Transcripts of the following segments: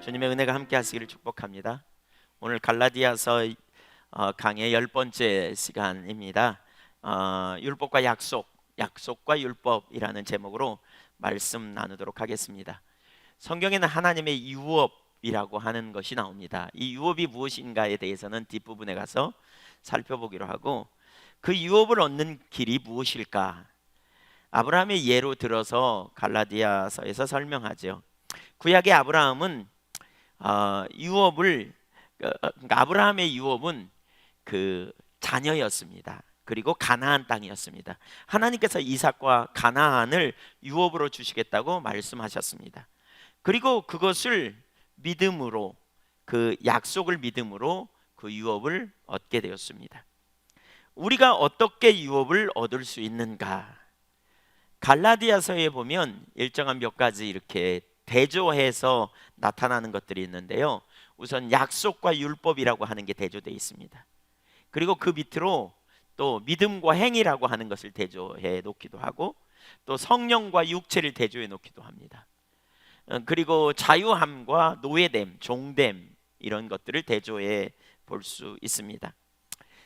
주님의 은혜가 함께 하시기를 축복합니다. 오늘 갈라디아서 강의 10번째 시간입니다. 율법과 약속, 약속과 율법이라는 제목으로 말씀 나누도록 하겠습니다. 성경에는 하나님의 유업이라고 하는 것이 나옵니다. 이 유업이 무엇인가에 대해서는 뒷부분에 가서 살펴보기로 하고, 그 유업을 얻는 길이 무엇일까? 아브라함의 예로 들어서 갈라디아서에서 설명하죠. 구약의 아브라함은 유업을 그러니까 아브라함의 유업은 그 자녀였습니다. 그리고 가나안 땅이었습니다. 하나님께서 이삭과 가나안을 유업으로 주시겠다고 말씀하셨습니다. 그리고 그것을 믿음으로, 그 약속을 믿음으로 그 유업을 얻게 되었습니다. 우리가 어떻게 유업을 얻을 수 있는가? 갈라디아서에 보면 일정한 몇 가지 이렇게 대조해서 나타나는 것들이 있는데요. 우선 약속과 율법이라고 하는 게 대조되어 있습니다. 그리고 그 밑으로 또 믿음과 행위라고 하는 것을 대조해 놓기도 하고, 또 성령과 육체를 대조해 놓기도 합니다. 그리고 자유함과 노예됨, 종됨, 이런 것들을 대조해 볼 수 있습니다.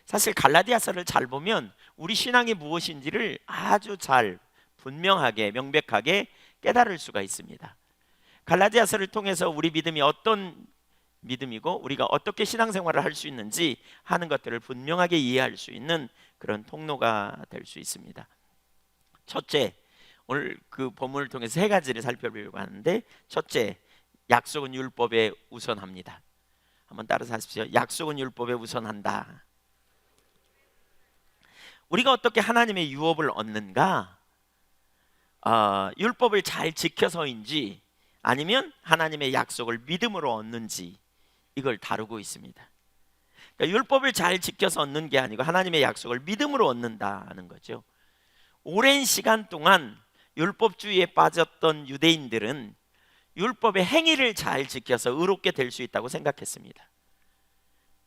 사실 갈라디아서를 잘 보면 우리 신앙이 무엇인지를 아주 잘 분명하게 명백하게 깨달을 수가 있습니다. 갈라디아서를 통해서 우리 믿음이 어떤 믿음이고 우리가 어떻게 신앙생활을 할 수 있는지 하는 것들을 분명하게 이해할 수 있는 그런 통로가 될 수 있습니다. 첫째, 오늘 그 본문을 통해서 세 가지를 살펴보려고 하는데, 첫째, 약속은 율법에 우선합니다. 한번 따라서 하십시오. 약속은 율법에 우선한다. 우리가 어떻게 하나님의 유업을 얻는가? 율법을 잘 지켜서인지 아니면 하나님의 약속을 믿음으로 얻는지, 이걸 다루고 있습니다. 그러니까 율법을 잘 지켜서 얻는 게 아니고 하나님의 약속을 믿음으로 얻는다는 거죠. 오랜 시간 동안 율법주의에 빠졌던 유대인들은 율법의 행위를 잘 지켜서 의롭게 될 수 있다고 생각했습니다.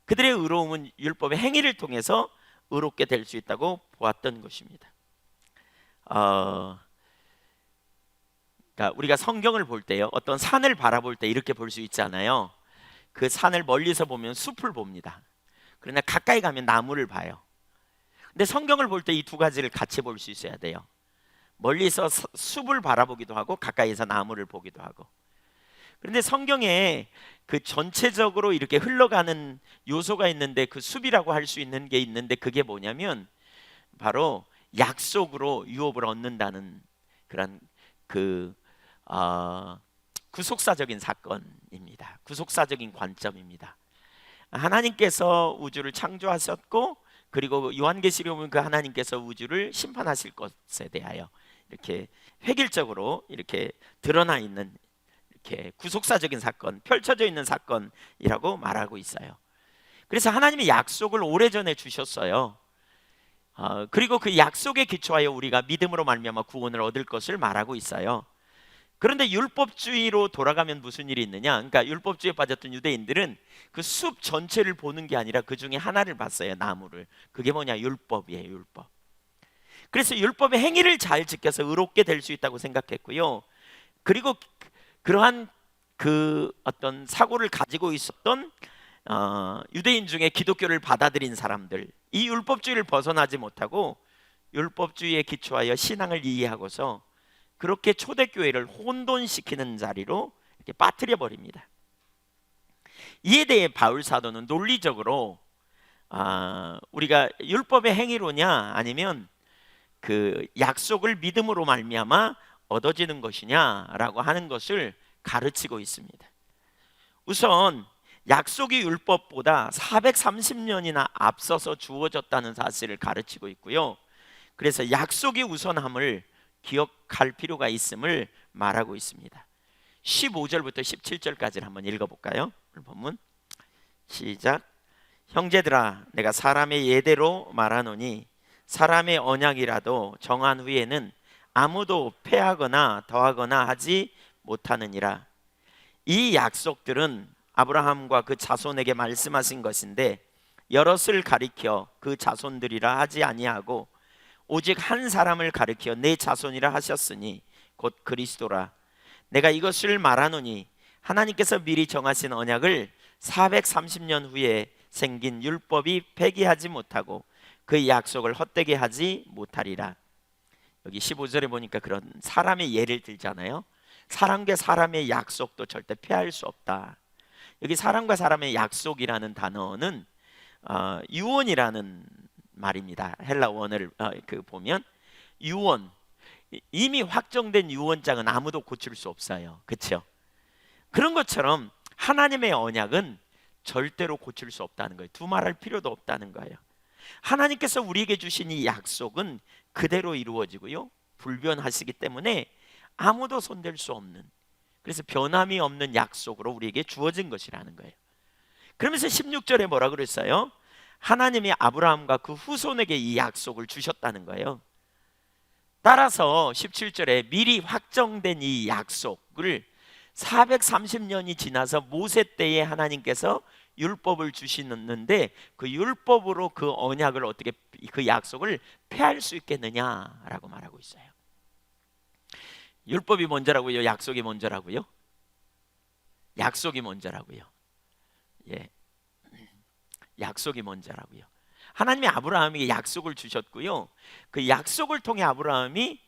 그들의 의로움은 율법의 행위를 통해서 의롭게 될 수 있다고 보았던 것입니다. 그러니까 우리가 성경을 볼 때요, 어떤 산을 바라볼 때 이렇게 볼 수 있잖아요. 그 산을 멀리서 보면 숲을 봅니다. 그러나 가까이 가면 나무를 봐요. 근데 성경을 볼 때 이 두 가지를 같이 볼 수 있어야 돼요. 멀리서 숲을 바라보기도 하고 가까이서 나무를 보기도 하고. 그런데 성경에 그 전체적으로 이렇게 흘러가는 요소가 있는데, 그 숲이라고 할 수 있는 게 있는데, 그게 뭐냐면 바로 약속으로 유업을 얻는다는 그런 구속사적인 사건입니다. 구속사적인 관점입니다. 하나님께서 우주를 창조하셨고, 그리고 요한계시록에 보면 그 하나님께서 우주를 심판하실 것에 대하여 이렇게 획일적으로 이렇게 드러나 있는, 이렇게 구속사적인 사건, 펼쳐져 있는 사건이라고 말하고 있어요. 그래서 하나님의 약속을 오래전에 주셨어요. 그리고 그 약속에 기초하여 우리가 믿음으로 말미암아 구원을 얻을 것을 말하고 있어요. 그런데 율법주의로 돌아가면 무슨 일이 있느냐? 그러니까 율법주의에 빠졌던 유대인들은 그 숲 전체를 보는 게 아니라 그 중에 하나를 봤어요, 나무를. 그게 뭐냐? 율법이에요, 율법. 그래서 율법의 행위를 잘 지켜서 의롭게 될 수 있다고 생각했고요. 그리고 그러한 그 어떤 사고를 가지고 있었던 유대인 중에 기독교를 받아들인 사람들, 이 율법주의를 벗어나지 못하고 율법주의에 기초하여 신앙을 이해하고서 그렇게 초대교회를 혼돈시키는 자리로 이렇게 빠뜨려 버립니다. 이에 대해 바울 사도는 논리적으로 우리가 율법의 행위로냐 아니면 그 약속을 믿음으로 말미암아 얻어지는 것이냐라고 하는 것을 가르치고 있습니다. 우선 약속이 율법보다 430년이나 앞서서 주어졌다는 사실을 가르치고 있고요. 그래서 약속의 우선함을 기억할 필요가 있음을 말하고 있습니다. 15절부터 17절까지를 한번 읽어볼까요? 오늘 본문 시작. 형제들아, 내가 사람의 예대로 말하노니 사람의 언약이라도 정한 후에는 아무도 폐하거나 더하거나 하지 못하느니라. 이 약속들은 아브라함과 그 자손에게 말씀하신 것인데 여럿을 가리켜 그 자손들이라 하지 아니하고 오직 한 사람을 가리켜 내 자손이라 하셨으니 곧 그리스도라. 내가 이것을 말하노니 하나님께서 미리 정하신 언약을 430년 후에 생긴 율법이 폐기하지 못하고 그 약속을 헛되게 하지 못하리라. 여기 15절에 보니까 그런 사람의 예를 들잖아요. 사람과 사람의 약속도 절대 폐할 수 없다. 여기 사람과 사람의 약속이라는 단어는 유언이라는 말입니다. 헬라 원어를 보면 유언, 이미 확정된 유언장은 아무도 고칠 수 없어요. 그렇죠? 그런 것처럼 하나님의 언약은 절대로 고칠 수 없다는 거예요. 두말할 필요도 없다는 거예요. 하나님께서 우리에게 주신 이 약속은 그대로 이루어지고요, 불변하시기 때문에 아무도 손댈 수 없는, 그래서 변함이 없는 약속으로 우리에게 주어진 것이라는 거예요. 그러면서 16절에 뭐라 그랬어요? 하나님이 아브라함과 그 후손에게 이 약속을 주셨다는 거예요. 따라서 17절에 미리 확정된 이 약속을 430년이 지나서 모세 때에 하나님께서 율법을 주시는데 그 율법으로 그 언약을 어떻게, 그 약속을 폐할 수 있겠느냐라고 말하고 있어요. 율법이 먼저라고요? 약속이 먼저라고요? 약속이 먼저라고요. 예, 약속이 먼저라고요. 하나님이 아브라함에게 약속을 주셨고요, 그 약속을 통해 아브라함이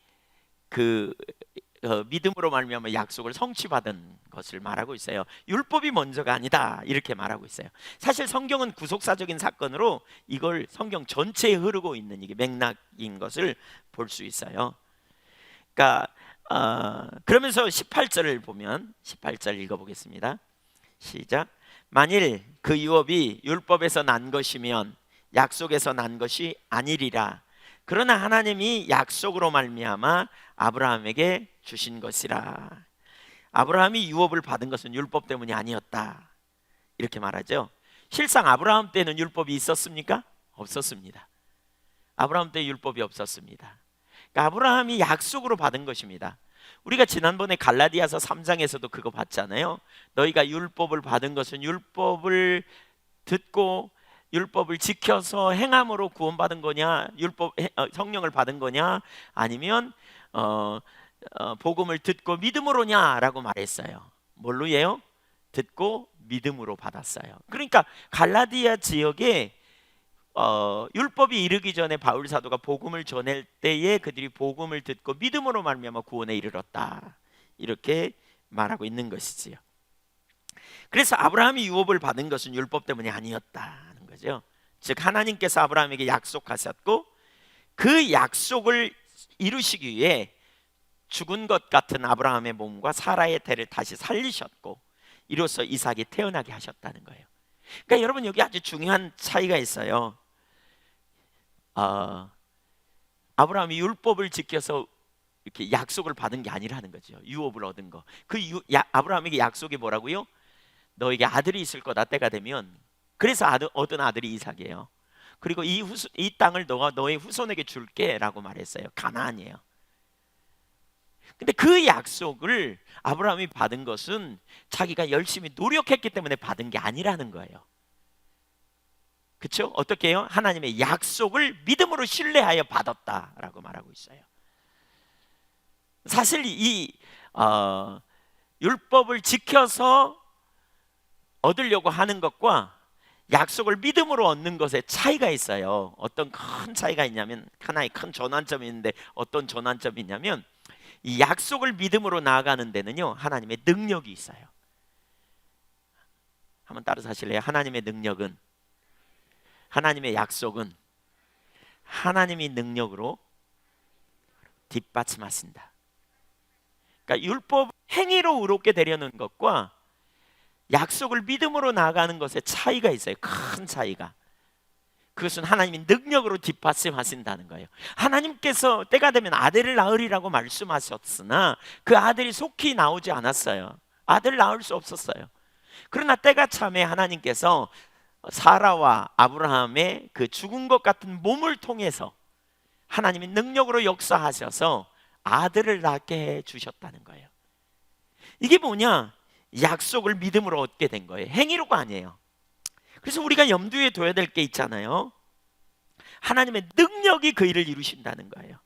믿음으로 말미암아 약속을 성취받은 것을 말하고 있어요. 율법이 먼저가 아니다 이렇게 말하고 있어요. 사실 성경은 구속사적인 사건으로 이걸 성경 전체에 흐르고 있는 이게 맥락인 것을 볼 수 있어요. 그러니까 그러면서 18절을 보면, 18절 읽어보겠습니다. 시작. 만일 그 유업이 율법에서 난 것이면 약속에서 난 것이 아니리라. 그러나 하나님이 약속으로 말미암아 아브라함에게 주신 것이라. 아브라함이 유업을 받은 것은 율법 때문이 아니었다 이렇게 말하죠. 실상 아브라함 때는 율법이 있었습니까? 없었습니다. 아브라함 때 율법이 없었습니다. 그러니까 아브라함이 약속으로 받은 것입니다. 우리가 지난번에 갈라디아서 3장에서도 그거 봤잖아요. 너희가 율법을 받은 것은 율법을 듣고 율법을 지켜서 행함으로 구원받은 거냐, 성령을 받은 거냐, 아니면 복음을 듣고 믿음으로냐라고 말했어요. 뭘로예요? 듣고 믿음으로 받았어요. 그러니까 갈라디아 지역에 율법이 이르기 전에 바울 사도가 복음을 전할 때에 그들이 복음을 듣고 믿음으로 말미암아 구원에 이르렀다 이렇게 말하고 있는 것이지요. 그래서 아브라함이 유업을 받은 것은 율법 때문이 아니었다는 거죠. 즉 하나님께서 아브라함에게 약속하셨고 그 약속을 이루시기 위해 죽은 것 같은 아브라함의 몸과 사라의 태를 다시 살리셨고 이로써 이삭이 태어나게 하셨다는 거예요. 그러니까 여러분 여기 아주 중요한 차이가 있어요. 아브라함이 율법을 지켜서 이렇게 약속을 받은 게 아니라는 거죠. 유업을 얻은 거. 아브라함에게 약속이 뭐라고요? 너에게 아들이 있을 거다 때가 되면. 그래서 얻은 아들이 이삭이에요. 그리고 이 땅을 너가 너의 후손에게 줄게라고 말했어요. 가나안이에요. 근데 그 약속을 아브라함이 받은 것은 자기가 열심히 노력했기 때문에 받은 게 아니라는 거예요. 그렇죠? 어떻게 해요? 하나님의 약속을 믿음으로 신뢰하여 받았다라고 말하고 있어요. 사실 이 율법을 지켜서 얻으려고 하는 것과 약속을 믿음으로 얻는 것에 차이가 있어요. 어떤 큰 차이가 있냐면, 하나의 큰 전환점이 있는데 어떤 전환점이 있냐면, 이 약속을 믿음으로 나아가는 데는요 하나님의 능력이 있어요. 한번 따라서 하실래요? 하나님의 능력은, 하나님의 약속은 하나님이 능력으로 뒷받침하신다. 그러니까 율법 행위로 의롭게 되려는 것과 약속을 믿음으로 나아가는 것에 차이가 있어요. 큰 차이가. 그것은 하나님이 능력으로 뒷받침하신다는 거예요. 하나님께서 때가 되면 아들을 낳으리라고 말씀하셨으나 그 아들이 속히 나오지 않았어요. 아들을 낳을 수 없었어요. 그러나 때가 참에 하나님께서 사라와 아브라함의 그 죽은 것 같은 몸을 통해서 하나님이 능력으로 역사하셔서 아들을 낳게 해 주셨다는 거예요. 이게 뭐냐? 약속을 믿음으로 얻게 된 거예요. 행위로가 아니에요. 그래서 우리가 염두에 둬야 될 게 있잖아요. 하나님의 능력이 그 일을 이루신다는 거예요.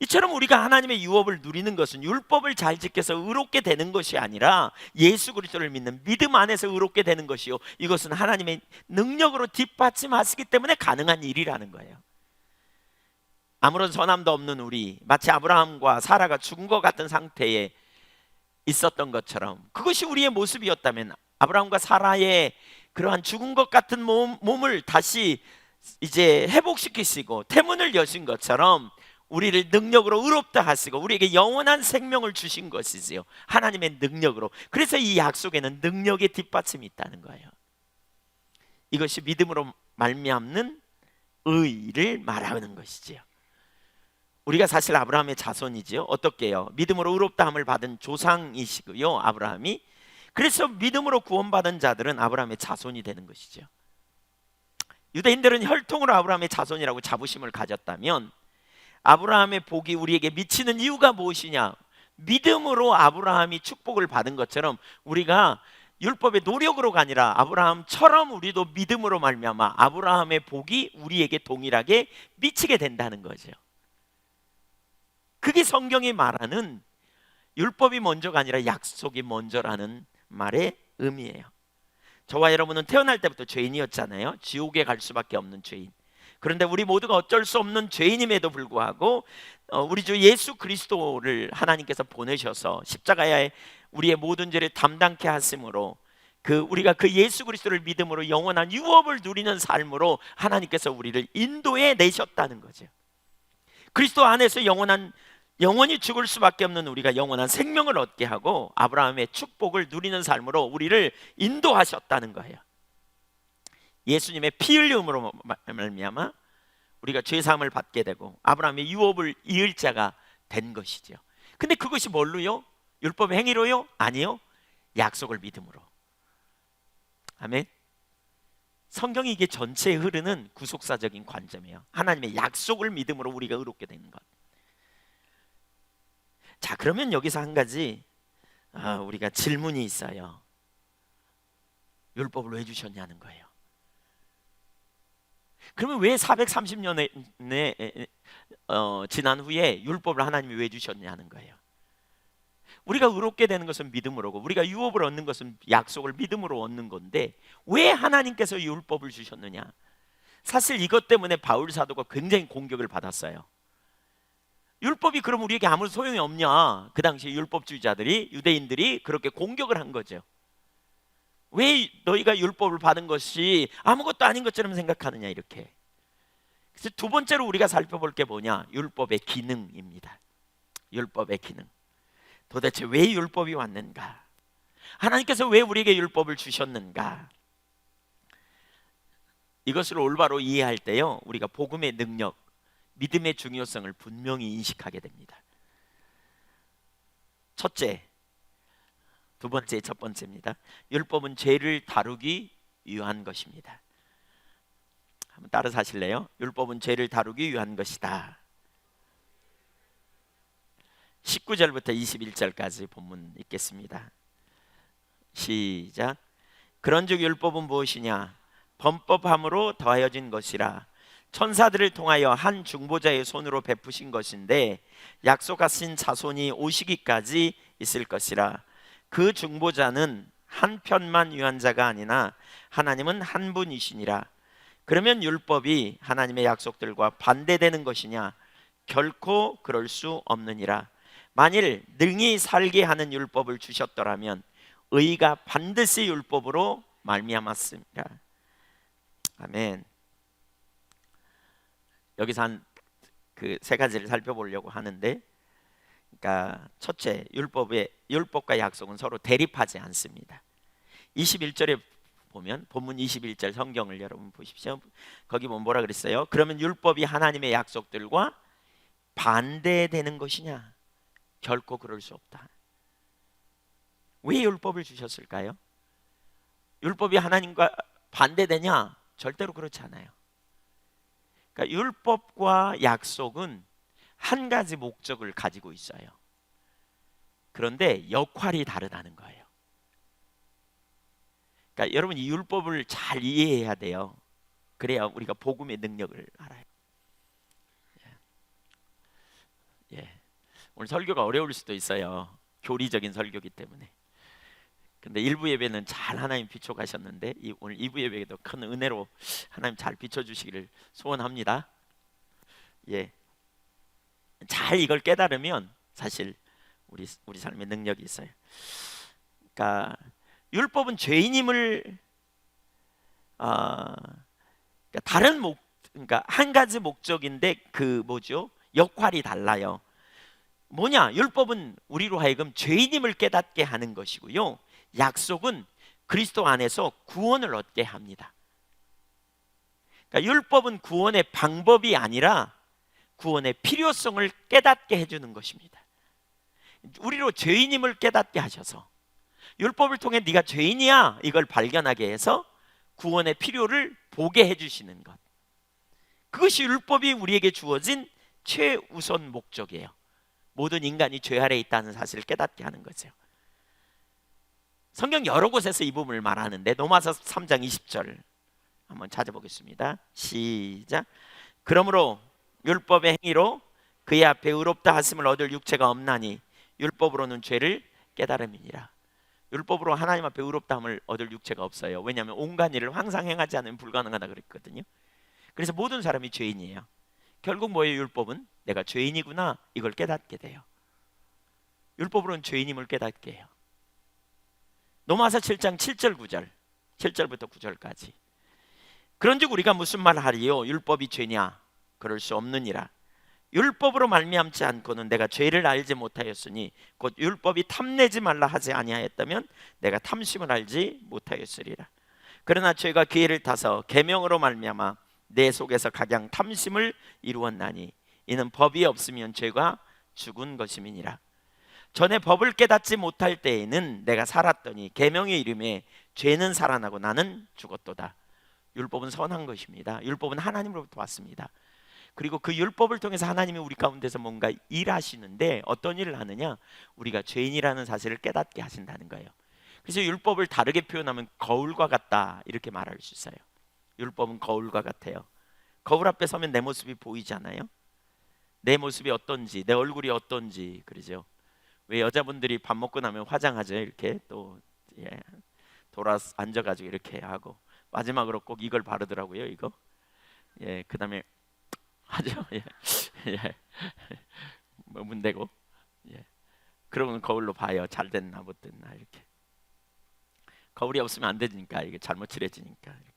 이처럼 우리가 하나님의 유업을 누리는 것은 율법을 잘 지켜서 의롭게 되는 것이 아니라 예수 그리스도를 믿는 믿음 안에서 의롭게 되는 것이요, 이것은 하나님의 능력으로 뒷받침하시기 때문에 가능한 일이라는 거예요. 아무런 선함도 없는 우리, 마치 아브라함과 사라가 죽은 것 같은 상태에 있었던 것처럼, 그것이 우리의 모습이었다면 아브라함과 사라의 그러한 죽은 것 같은 몸을 다시 이제 회복시키시고 태문을 여신 것처럼 우리를 능력으로 의롭다 하시고 우리에게 영원한 생명을 주신 것이지요, 하나님의 능력으로. 그래서 이 약속에는 능력의 뒷받침이 있다는 거예요. 이것이 믿음으로 말미암는 의를 말하는 것이지요. 우리가 사실 아브라함의 자손이지요. 어떻게요? 믿음으로 의롭다함을 받은 조상이시고요, 아브라함이. 그래서 믿음으로 구원받은 자들은 아브라함의 자손이 되는 것이죠. 유대인들은 혈통으로 아브라함의 자손이라고 자부심을 가졌다면, 아브라함의 복이 우리에게 미치는 이유가 무엇이냐? 믿음으로 아브라함이 축복을 받은 것처럼 우리가 율법의 노력으로가 아니라 아브라함처럼 우리도 믿음으로 말미암아 아브라함의 복이 우리에게 동일하게 미치게 된다는 거죠. 그게 성경이 말하는 율법이 먼저가 아니라 약속이 먼저라는 말의 의미예요. 저와 여러분은 태어날 때부터 죄인이었잖아요. 지옥에 갈 수밖에 없는 죄인. 그런데 우리 모두가 어쩔 수 없는 죄인임에도 불구하고 우리 주 예수 그리스도를 하나님께서 보내셔서 십자가에 우리의 모든 죄를 담당케 하심으로 우리가 그 예수 그리스도를 믿음으로 영원한 유업을 누리는 삶으로 하나님께서 우리를 인도해 내셨다는 거죠. 그리스도 안에서 영원히 죽을 수밖에 없는 우리가 영원한 생명을 얻게 하고 아브라함의 축복을 누리는 삶으로 우리를 인도하셨다는 거예요. 예수님의 피 흘림으로 말미암아 우리가 죄 사함을 받게 되고 아브라함의 유업을 이을 자가 된 것이죠. 근데 그것이 뭘로요? 율법의 행위로요? 아니요, 약속을 믿음으로. 아멘. 성경이 이게 전체에 흐르는 구속사적인 관점이에요. 하나님의 약속을 믿음으로 우리가 의롭게 되는 것. 자, 그러면 여기서 한 가지 우리가 질문이 있어요. 율법을 왜 주셨냐는 거예요. 그러면 왜 430년에 지난 후에 율법을 하나님이 왜 주셨냐는 거예요. 우리가 의롭게 되는 것은 믿음으로고 우리가 유업을 얻는 것은 약속을 믿음으로 얻는 건데 왜 하나님께서 율법을 주셨느냐? 사실 이것 때문에 바울 사도가 굉장히 공격을 받았어요. 율법이 그럼 우리에게 아무 소용이 없냐? 그 당시 율법주의자들이, 유대인들이 그렇게 공격을 한 거죠. 왜 너희가 율법을 받은 것이 아무것도 아닌 것처럼 생각하느냐, 이렇게. 그래서 두 번째로 우리가 살펴볼 게 뭐냐? 율법의 기능입니다. 율법의 기능. 도대체 왜 율법이 왔는가? 하나님께서 왜 우리에게 율법을 주셨는가? 이것을 올바로 이해할 때요, 우리가 복음의 능력, 믿음의 중요성을 분명히 인식하게 됩니다. 첫째, 두 번째, 첫 번째입니다. 율법은 죄를 다루기 위한 것입니다. 한번 따라서 하실래요? 율법은 죄를 다루기 위한 것이다. 19절부터 21절까지 본문 읽겠습니다. 시작. 그런즉 율법은 무엇이냐? 범법함으로 더하여진 것이라. 천사들을 통하여 한 중보자의 손으로 베푸신 것인데 약속하신 자손이 오시기까지 있을 것이라. 그 중보자는 한 편만 위한 자가 아니나 하나님은 한 분이시니라. 그러면 율법이 하나님의 약속들과 반대되는 것이냐? 결코 그럴 수 없느니라. 만일 능히 살게 하는 율법을 주셨더라면 의가 반드시 율법으로 말미암았습니다. 아멘. 여기서 한 그 세 가지를 살펴보려고 하는데, 그러니까 첫째, 율법과 약속은 서로 대립하지 않습니다. 21절에 보면, 본문 21절 성경을 여러분 보십시오. 거기 보면 뭐라 그랬어요? 그러면 율법이 하나님의 약속들과 반대되는 것이냐? 결코 그럴 수 없다. 왜 율법을 주셨을까요? 율법이 하나님과 반대되냐? 절대로 그렇지 않아요. 그러니까 율법과 약속은 한 가지 목적을 가지고 있어요. 그런데 역할이 다르다는 거예요. 그러니까 여러분, 이 율법을 잘 이해해야 돼요. 그래야 우리가 복음의 능력을 알아요. 오늘 설교가 어려울 수도 있어요. 교리적인 설교이기 때문에. 근데 일부 예배는 잘 하나님 비춰가셨는데 오늘 2부 예배에도 큰 은혜로 하나님 잘 비춰주시기를 소원합니다. 예, 잘 이걸 깨달으면 사실 우리 삶에 능력이 있어요. 그러니까 율법은 죄인임을 그러니까 그러니까 한 가지 목적인데 그 뭐죠? 역할이 달라요. 뭐냐? 율법은 우리로 하여금 죄인임을 깨닫게 하는 것이고요. 약속은 그리스도 안에서 구원을 얻게 합니다. 그러니까 율법은 구원의 방법이 아니라 구원의 필요성을 깨닫게 해주는 것입니다. 우리로 죄인임을 깨닫게 하셔서 율법을 통해 네가 죄인이야 이걸 발견하게 해서 구원의 필요를 보게 해주시는 것, 그것이 율법이 우리에게 주어진 최우선 목적이에요. 모든 인간이 죄 아래에 있다는 사실을 깨닫게 하는 거죠. 성경 여러 곳에서 이 부분을 말하는데 로마서 3장 20절 한번 찾아보겠습니다. 시작. 그러므로 율법의 행위로 그의 앞에 의롭다 하심을 얻을 육체가 없나니 율법으로는 죄를 깨달음이니라. 율법으로 하나님 앞에 의롭다함을 얻을 육체가 없어요. 왜냐하면 온갖 일을 항상 행하지 않으면 불가능하다 그랬거든요. 그래서 모든 사람이 죄인이에요. 결국 뭐예요? 율법은 내가 죄인이구나 이걸 깨닫게 돼요. 율법으로는 죄인임을 깨닫게 해요. 로마서 7장 7절 9절 7절부터 9절까지. 그런즉 우리가 무슨 말 하리요? 율법이 죄냐? 그럴 수 없느니라. 율법으로 말미암지 않고는 내가 죄를 알지 못하였으니 곧 율법이 탐내지 말라 하지 아니하였다면 내가 탐심을 알지 못하였으리라. 그러나 죄가 기회를 타서 계명으로 말미암아 내 속에서 각양 탐심을 이루었나니 이는 법이 없으면 죄가 죽은 것임이니라. 전에 법을 깨닫지 못할 때에는 내가 살았더니 계명의 이름에 죄는 살아나고 나는 죽었도다. 율법은 선한 것입니다. 율법은 하나님으로부터 왔습니다. 그리고 그 율법을 통해서 하나님이 우리 가운데서 뭔가 일하시는데 어떤 일을 하느냐? 우리가 죄인이라는 사실을 깨닫게 하신다는 거예요. 그래서 율법을 다르게 표현하면 거울과 같다 이렇게 말할 수 있어요. 율법은 거울과 같아요. 거울 앞에 서면 내 모습이 보이잖아요. 내 모습이 어떤지, 내 얼굴이 어떤지. 그러죠. 왜 여자분들이 밥 먹고 나면 화장하죠? 이렇게 또 돌아 앉아가지고 이렇게 하고 마지막으로 꼭 이걸 바르더라고요. 이거. 그 다음에 하죠. 뭐 문대고. 그러면 거울로 봐요. 잘 됐나 못 됐나 이렇게. 거울이 없으면 안 되니까 이게 잘못 칠해지니까 이렇게.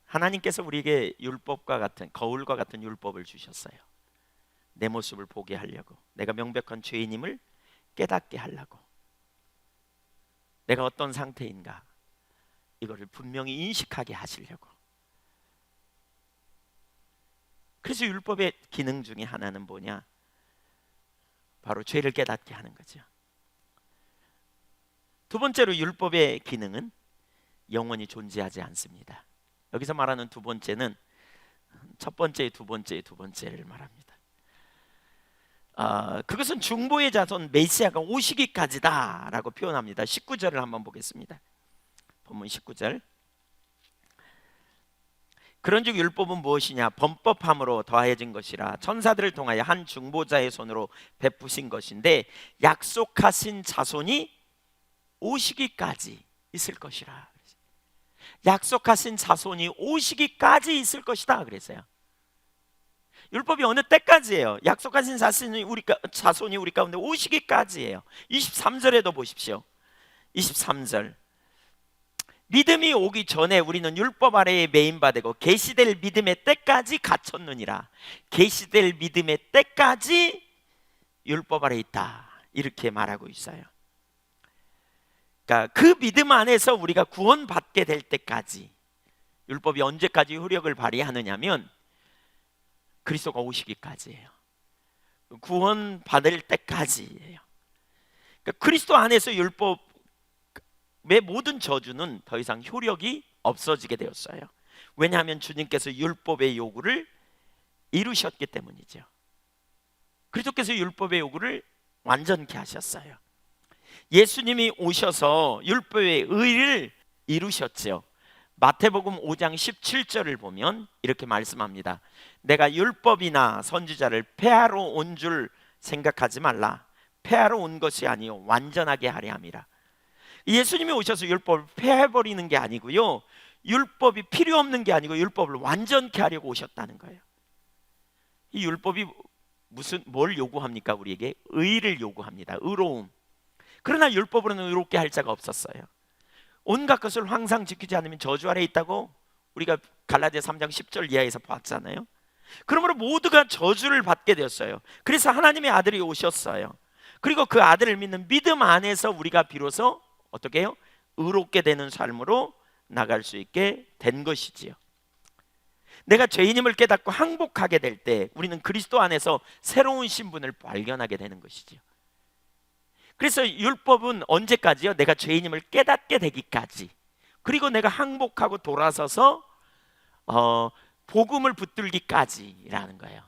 하나님께서 우리에게 율법과 같은 거울과 같은 율법을 주셨어요. 내 모습을 보게 하려고, 내가 명백한 죄인임을 깨닫게 하려고, 내가 어떤 상태인가 이거를 분명히 인식하게 하시려고. 그래서 율법의 기능 중에 하나는 뭐냐? 바로 죄를 깨닫게 하는 거죠. 두 번째로 율법의 기능은 영원히 존재하지 않습니다. 여기서 말하는 두 번째는 첫 번째, 두 번째를 말합니다. 그것은 중보의 자손 메시아가 오시기까지다라고 표현합니다. 19절을 한번 보겠습니다. 본문 19절. 그런즉 율법은 무엇이냐? 범법함으로 더하여진 것이라 천사들을 통하여 한 중보자의 손으로 베푸신 것인데 약속하신 자손이 오시기까지 있을 것이라. 약속하신 자손이 오시기까지 있을 것이다 그랬어요. 율법이 어느 때까지예요? 약속하신 자손이 우리 가운데 오시기까지예요. 23절에도 보십시오. 23절. 믿음이 오기 전에 우리는 율법 아래에 매인받고 계시될 믿음의 때까지 갇혔느니라. 계시될 믿음의 때까지 율법 아래 있다 이렇게 말하고 있어요. 그러니까 그 믿음 안에서 우리가 구원받게 될 때까지. 율법이 언제까지 효력을 발휘하느냐면 그리스도가 오시기까지예요. 구원받을 때까지예요. 그러니까 그리스도 안에서 율법의 모든 저주는 더 이상 효력이 없어지게 되었어요. 왜냐하면 주님께서 율법의 요구를 이루셨기 때문이죠. 그리스도께서 율법의 요구를 완전케 하셨어요. 예수님이 오셔서 율법의 의를 이루셨죠. 마태복음 5장 17절을 보면 이렇게 말씀합니다. 내가 율법이나 선지자를 폐하러 온 줄 생각하지 말라. 폐하러 온 것이 아니요 완전하게 하려 함이라. 예수님이 오셔서 율법을 폐해버리는 게 아니고요, 율법이 필요 없는 게 아니고 율법을 완전케 하려고 오셨다는 거예요. 이 율법이 뭘 요구합니까? 우리에게 의를 요구합니다. 의로움. 그러나 율법으로는 의롭게 할 자가 없었어요. 온갖 것을 항상 지키지 않으면 저주 아래 있다고 우리가 갈라디아 3장 10절 이하에서 봤잖아요. 그러므로 모두가 저주를 받게 되었어요. 그래서 하나님의 아들이 오셨어요. 그리고 그 아들을 믿는 믿음 안에서 우리가 비로소 어떻게 해요? 의롭게 되는 삶으로 나갈 수 있게 된 것이지요. 내가 죄인임을 깨닫고 항복하게 될 때 우리는 그리스도 안에서 새로운 신분을 발견하게 되는 것이지요. 그래서 율법은 언제까지요? 내가 죄인임을 깨닫게 되기까지, 그리고 내가 항복하고 돌아서서 복음을 붙들기까지라는 거예요.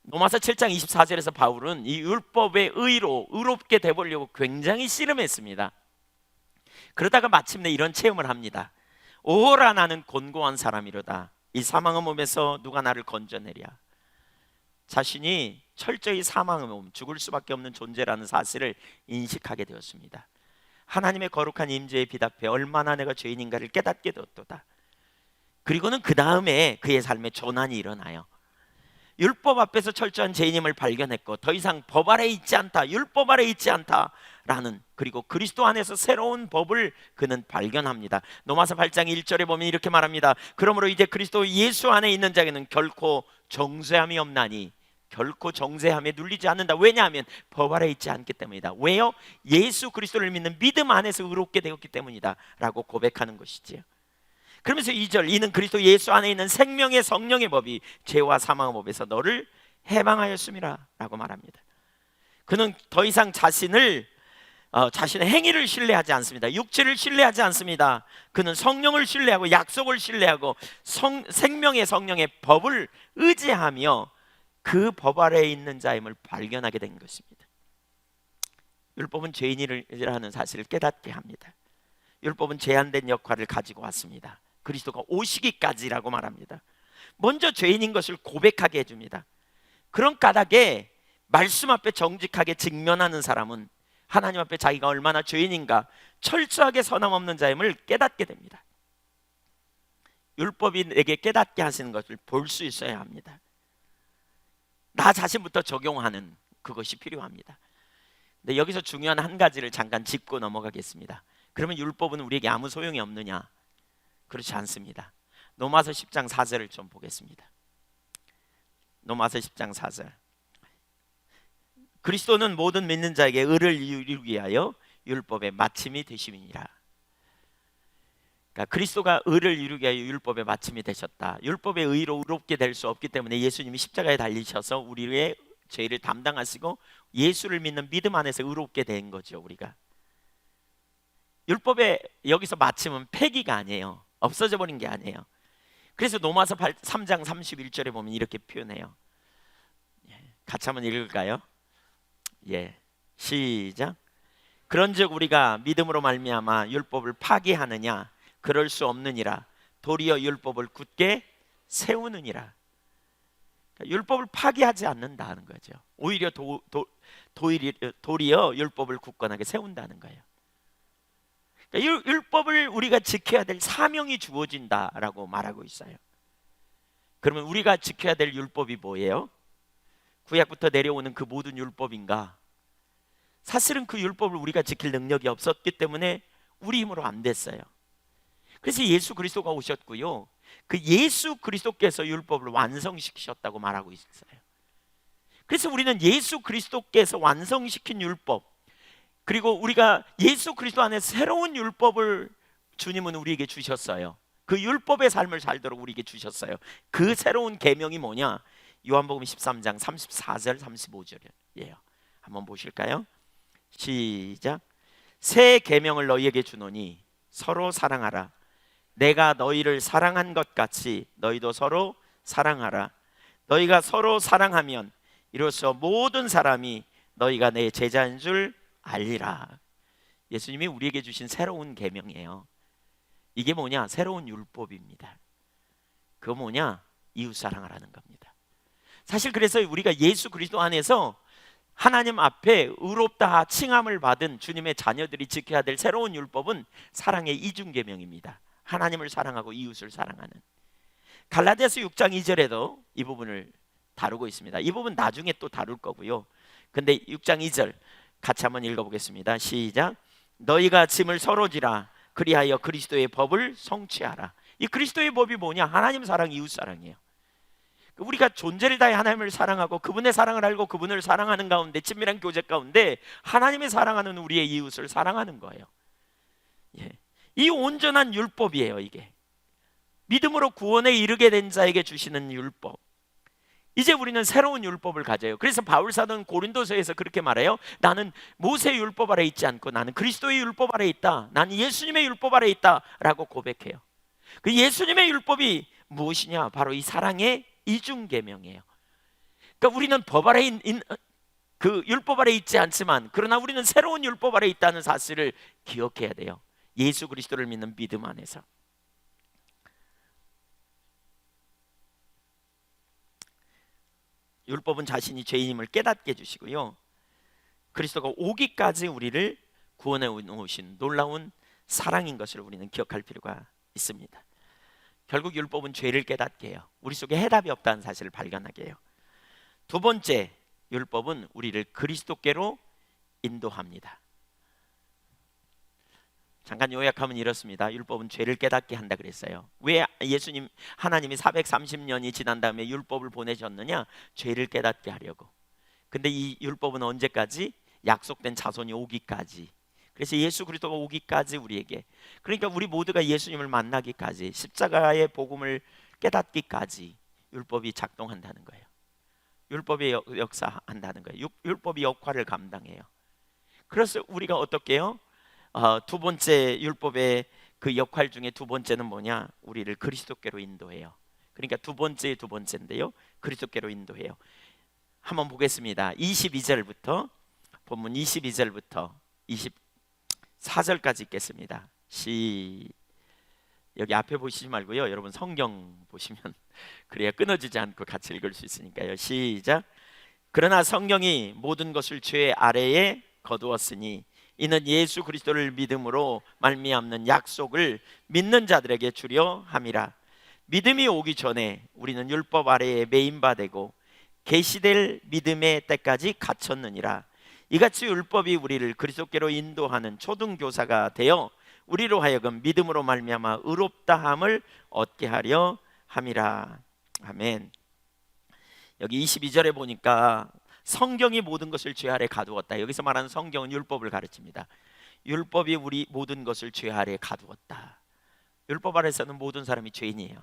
로마서 7장 24절에서 바울은 이 율법의 의롭게 되보려고 굉장히 씨름했습니다. 그러다가 마침내 이런 체험을 합니다. 오호라 나는 곤고한 사람이로다. 이 사망의 몸에서 누가 나를 건져내랴. 자신이 철저히 사망의 몸, 죽을 수밖에 없는 존재라는 사실을 인식하게 되었습니다. 하나님의 거룩한 임재에 비답해 얼마나 내가 죄인인가를 깨닫게 되었도다. 그리고는 그 다음에 그의 삶에 전환이 일어나요. 율법 앞에서 철저한 죄인임을 발견했고 더 이상 법 아래 있지 않다, 율법 아래 있지 않다라는, 그리고 그리스도 안에서 새로운 법을 그는 발견합니다. 로마서 8장 1절에 보면 이렇게 말합니다. 그러므로 이제 그리스도 예수 안에 있는 자에게는 결코 정죄함이 없나니, 결코 정죄함에 눌리지 않는다. 왜냐하면 법 아래 있지 않기 때문이다. 왜요? 예수 그리스도를 믿는 믿음 안에서 의롭게 되었기 때문이다 라고 고백하는 것이지요. 그러면서 2절, 이는 그리스도 예수 안에 있는 생명의 성령의 법이 죄와 사망의 법에서 너를 해방하였음이라 라고 말합니다. 그는 더 이상 자신의 행위를 신뢰하지 않습니다. 육체를 신뢰하지 않습니다. 그는 성령을 신뢰하고 약속을 신뢰하고 생명의 성령의 법을 의지하며 그 법 아래에 있는 자임을 발견하게 된 것입니다. 율법은 죄인이라는 사실을 깨닫게 합니다. 율법은 제한된 역할을 가지고 왔습니다. 그리스도가 오시기까지라고 말합니다. 먼저 죄인인 것을 고백하게 해줍니다. 그런 까닭에 말씀 앞에 정직하게 직면하는 사람은 하나님 앞에 자기가 얼마나 죄인인가 철저하게 선함 없는 자임을 깨닫게 됩니다. 율법이 내게 깨닫게 하시는 것을 볼 수 있어야 합니다. 나 자신부터 적용하는 그것이 필요합니다. 근데 여기서 중요한 한 가지를 잠깐 짚고 넘어가겠습니다. 그러면 율법은 우리에게 아무 소용이 없느냐? 그렇지 않습니다. 로마서 10장 4절을 좀 보겠습니다. 로마서 10장 4절. 그리스도는 모든 믿는 자에게 의를 이루기 위하여 율법의 마침이 되심이니라. 그러니까 그리스도가 의를 이루기 위하여 율법의 마침이 되셨다. 율법의 의로 의롭게 될 수 없기 때문에 예수님이 십자가에 달리셔서 우리의 죄를 담당하시고 예수를 믿는 믿음 안에서 의롭게 된 거죠. 우리가 율법의 여기서 마침은 폐기가 아니에요. 없어져 버린 게 아니에요. 그래서 로마서 3장 31절에 보면 이렇게 표현해요. 같이 한번 읽을까요? 시작. 그런즉 우리가 믿음으로 말미암아 율법을 파기하느냐? 그럴 수 없느니라. 도리어 율법을 굳게 세우느니라. 그러니까 율법을 파기하지 않는다는 거죠. 오히려 도리어 율법을 굳건하게 세운다는 거예요. 그러니까 율법을 우리가 지켜야 될 사명이 주어진다라고 말하고 있어요. 그러면 우리가 지켜야 될 율법이 뭐예요? 구약부터 내려오는 그 모든 율법인가? 사실은 그 율법을 우리가 지킬 능력이 없었기 때문에 우리 힘으로 안 됐어요. 그래서 예수 그리스도가 오셨고요, 그 예수 그리스도께서 율법을 완성시키셨다고 말하고 있어요. 그래서 우리는 예수 그리스도께서 완성시킨 율법, 그리고 우리가 예수 그리스도 안에 새로운 율법을 주님은 우리에게 주셨어요. 그 율법의 삶을 살도록 우리에게 주셨어요. 그 새로운 계명이 뭐냐? 요한복음 13장 34절 35절이에요. 한번 보실까요? 시작. 새 계명을 너희에게 주노니 서로 사랑하라. 내가 너희를 사랑한 것 같이 너희도 서로 사랑하라. 너희가 서로 사랑하면 이로써 모든 사람이 너희가 내 제자인 줄 알리라. 예수님이 우리에게 주신 새로운 계명이에요. 이게 뭐냐? 새로운 율법입니다. 그거 뭐냐? 이웃 사랑하라는 겁니다. 사실 그래서 우리가 예수 그리스도 안에서 하나님 앞에 의롭다 칭함을 받은 주님의 자녀들이 지켜야 될 새로운 율법은 사랑의 이중계명입니다. 하나님을 사랑하고 이웃을 사랑하는. 갈라디아서 6장 2절에도 이 부분을 다루고 있습니다. 이 부분 나중에 또 다룰 거고요. 근데 6장 2절 같이 한번 읽어보겠습니다. 시작. 너희가 짐을 서로 지라 그리하여 그리스도의 법을 성취하라. 이 그리스도의 법이 뭐냐? 하나님 사랑, 이웃 사랑이에요. 우리가 존재를 다해 하나님을 사랑하고 그분의 사랑을 알고 그분을 사랑하는 가운데, 친밀한 교제 가운데 하나님의 사랑하는 우리의 이웃을 사랑하는 거예요. 예. 이 온전한 율법이에요. 이게 믿음으로 구원에 이르게 된 자에게 주시는 율법. 이제 우리는 새로운 율법을 가져요. 그래서 바울 사도는 고린도서에서 그렇게 말해요. 나는 모세의 율법 아래 있지 않고 나는 그리스도의 율법 아래 있다. 나는 예수님의 율법 아래 있다 라고 고백해요. 그 예수님의 율법이 무엇이냐? 바로 이 사랑의 이중계명이에요. 그러니까 우리는 법 아래 그 율법 아래 있지 않지만, 그러나 우리는 새로운 율법 아래 있다는 사실을 기억해야 돼요. 예수 그리스도를 믿는 믿음 안에서. 율법은 자신이 죄인임을 깨닫게 해주시고요, 그리스도가 오기까지 우리를 구원해 오신 놀라운 사랑인 것을 우리는 기억할 필요가 있습니다. 결국 율법은 죄를 깨닫게 해요. 우리 속에 해답이 없다는 사실을 발견하게 해요. 두 번째, 율법은 우리를 그리스도께로 인도합니다. 잠깐 요약하면 이렇습니다. 율법은 죄를 깨닫게 한다 그랬어요. 왜 예수님 하나님이 430년이 지난 다음에 율법을 보내셨느냐? 죄를 깨닫게 하려고. 근데 이 율법은 언제까지? 약속된 자손이 오기까지. 그래서 예수 그리스도가 오기까지 우리에게, 그러니까 우리 모두가 예수님을 만나기까지, 십자가의 복음을 깨닫기까지 율법이 작동한다는 거예요. 율법이 역사한다는 거예요. 율법이 역할을 감당해요. 그래서 우리가 어떻게 해요? 두 번째 율법의 그 역할 중에 두 번째는 뭐냐? 우리를 그리스도께로 인도해요. 그러니까 두 번째인데요, 그리스도께로 인도해요. 한번 보겠습니다. 22절부터, 본문 22절부터 24절까지 읽겠습니다. 여기 앞에 보시지 말고요, 여러분 성경 보시면 그래야 끊어지지 않고 같이 읽을 수 있으니까요. 시작. 그러나 성경이 모든 것을 죄 아래에 거두었으니 이는 예수 그리스도를 믿음으로 말미암는 약속을 믿는 자들에게 주려 함이라. 믿음이 오기 전에 우리는 율법 아래에 매인 바 되고 계시될 믿음의 때까지 갇혔느니라. 이같이 율법이 우리를 그리스도께로 인도하는 초등교사가 되어 우리로 하여금 믿음으로 말미암아 의롭다함을 얻게 하려 함이라. 아멘. 여기 22절에 보니까 성경이 모든 것을 죄 아래 가두었다. 여기서 말하는 성경은 율법을 가르칩니다. 율법이 우리 모든 것을 죄 아래 가두었다. 율법 아래서는 모든 사람이 죄인이에요.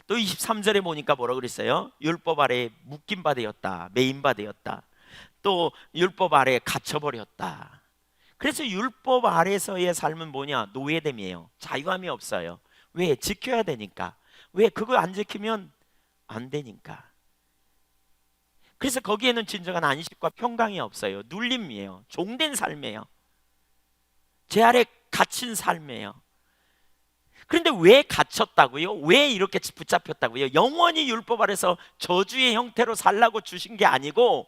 또 23절에 보니까 뭐라고 그랬어요? 율법 아래 묶인 바 되었다, 매인 바 되었다. 또 율법 아래 갇혀버렸다. 그래서 율법 아래서의 삶은 뭐냐? 노예됨이에요. 자유함이 없어요. 왜? 지켜야 되니까. 왜? 그거 안 지키면 안 되니까. 그래서 거기에는 진정한 안식과 평강이 없어요. 눌림이에요. 종된 삶이에요. 제 아래 갇힌 삶이에요. 그런데 왜 갇혔다고요? 왜 이렇게 붙잡혔다고요? 영원히 율법 아래서 저주의 형태로 살라고 주신 게 아니고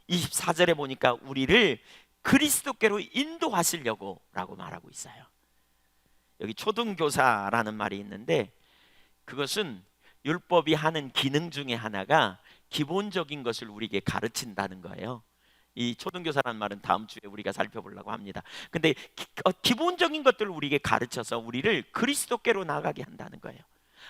24절에 보니까 우리를 그리스도께로 인도하시려고 라고 말하고 있어요. 여기 초등교사라는 말이 있는데, 그것은 율법이 하는 기능 중에 하나가 기본적인 것을 우리에게 가르친다는 거예요. 이 초등교사라는 말은 다음 주에 우리가 살펴보려고 합니다. 근데 기본적인 것들을 우리에게 가르쳐서 우리를 그리스도께로 나가게 한다는 거예요.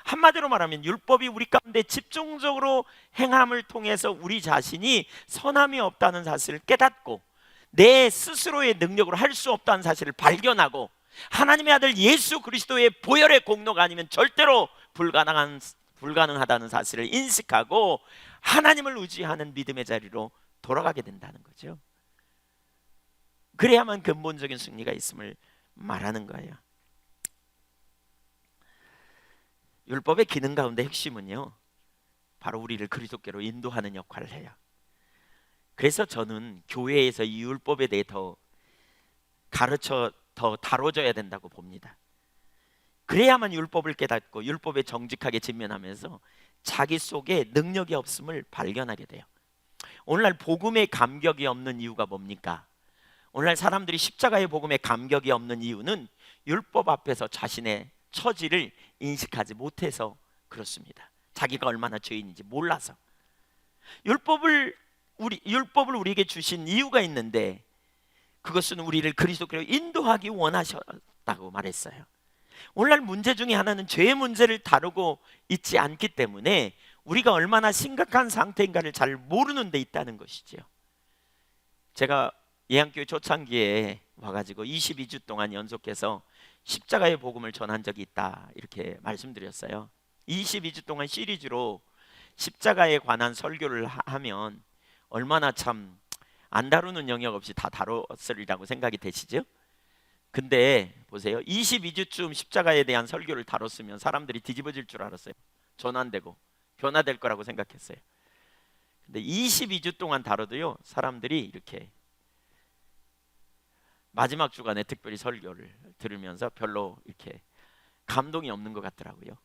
한마디로 말하면 율법이 우리 가운데 집중적으로 행함을 통해서 우리 자신이 선함이 없다는 사실을 깨닫고 내 스스로의 능력으로 할 수 없다는 사실을 발견하고 하나님의 아들 예수 그리스도의 보혈의 공로가 아니면 절대로 불가능하다는 사실을 인식하고 하나님을 의지하는 믿음의 자리로 돌아가게 된다는 거죠. 그래야만 근본적인 승리가 있음을 말하는 거예요. 율법의 기능 가운데 핵심은요, 바로 우리를 그리스도께로 인도하는 역할을 해요. 그래서 저는 교회에서 이 율법에 대해 더 다뤄져야 된다고 봅니다. 그래야만 율법을 깨닫고 율법에 정직하게 직면하면서 자기 속에 능력이 없음을 발견하게 돼요. 오늘날 복음에 감격이 없는 이유가 뭡니까? 오늘날 사람들이 십자가의 복음에 감격이 없는 이유는 율법 앞에서 자신의 처지를 인식하지 못해서 그렇습니다. 자기가 얼마나 죄인인지 몰라서. 율법을 우리에게 주신 이유가 있는데 그것은 우리를 그리스도께로 인도하기 원하셨다고 말했어요. 오늘날 문제 중에 하나는 죄의 문제를 다루고 있지 않기 때문에 우리가 얼마나 심각한 상태인가를 잘 모르는 데 있다는 것이죠. 제가 예양교회 초창기에 와가지고 22주 동안 연속해서 십자가의 복음을 전한 적이 있다 이렇게 말씀드렸어요. 22주 동안 시리즈로 십자가에 관한 설교를 하면 얼마나 참 안 다루는 영역 없이 다 다뤘으리라고 생각이 되시죠? 근데 보세요, 22주쯤 십자가에 대한 설교를 다뤘으면 사람들이 뒤집어질 줄 알았어요. 전환되고 변화될 거라고 생각했어요. 근데 22주 동안 다뤄도요, 사람들이 이렇게 마지막 주간에 특별히 설교를 들으면서 별로 이렇게 감동이 없는 것 같더라고요.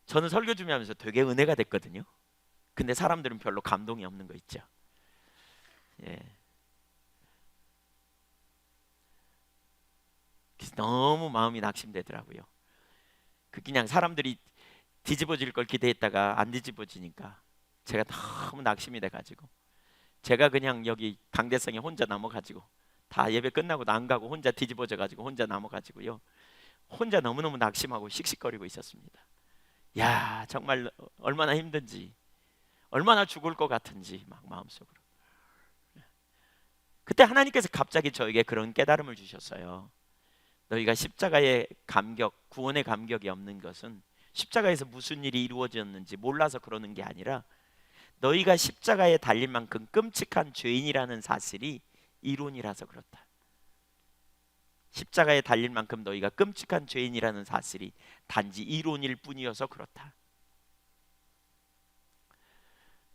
저는 설교 준비하면서 되게 은혜가 됐거든요. 근데 사람들은 별로 감동이 없는 거 있죠. 예. 너무 마음이 낙심되더라고요. 그냥 사람들이 뒤집어질 걸 기대했다가 안 뒤집어지니까 제가 너무 낙심이 돼가지고 제가 그냥 여기 강대성에 혼자 남아가지고 다 예배 끝나고도 안 가고 혼자 뒤집어져가지고 혼자 남아가지고요, 혼자 너무너무 낙심하고 씩씩거리고 있었습니다. 야, 정말 얼마나 힘든지, 얼마나 죽을 것 같은지 막 마음속으로. 그때 하나님께서 갑자기 저에게 그런 깨달음을 주셨어요. 너희가 십자가의 감격, 구원의 감격이 없는 것은 십자가에서 무슨 일이 이루어졌는지 몰라서 그러는 게 아니라 너희가 십자가에 달릴 만큼 끔찍한 죄인이라는 사실이 이론이라서 그렇다. 십자가에 달릴 만큼 너희가 끔찍한 죄인이라는 사실이 단지 이론일 뿐이어서 그렇다.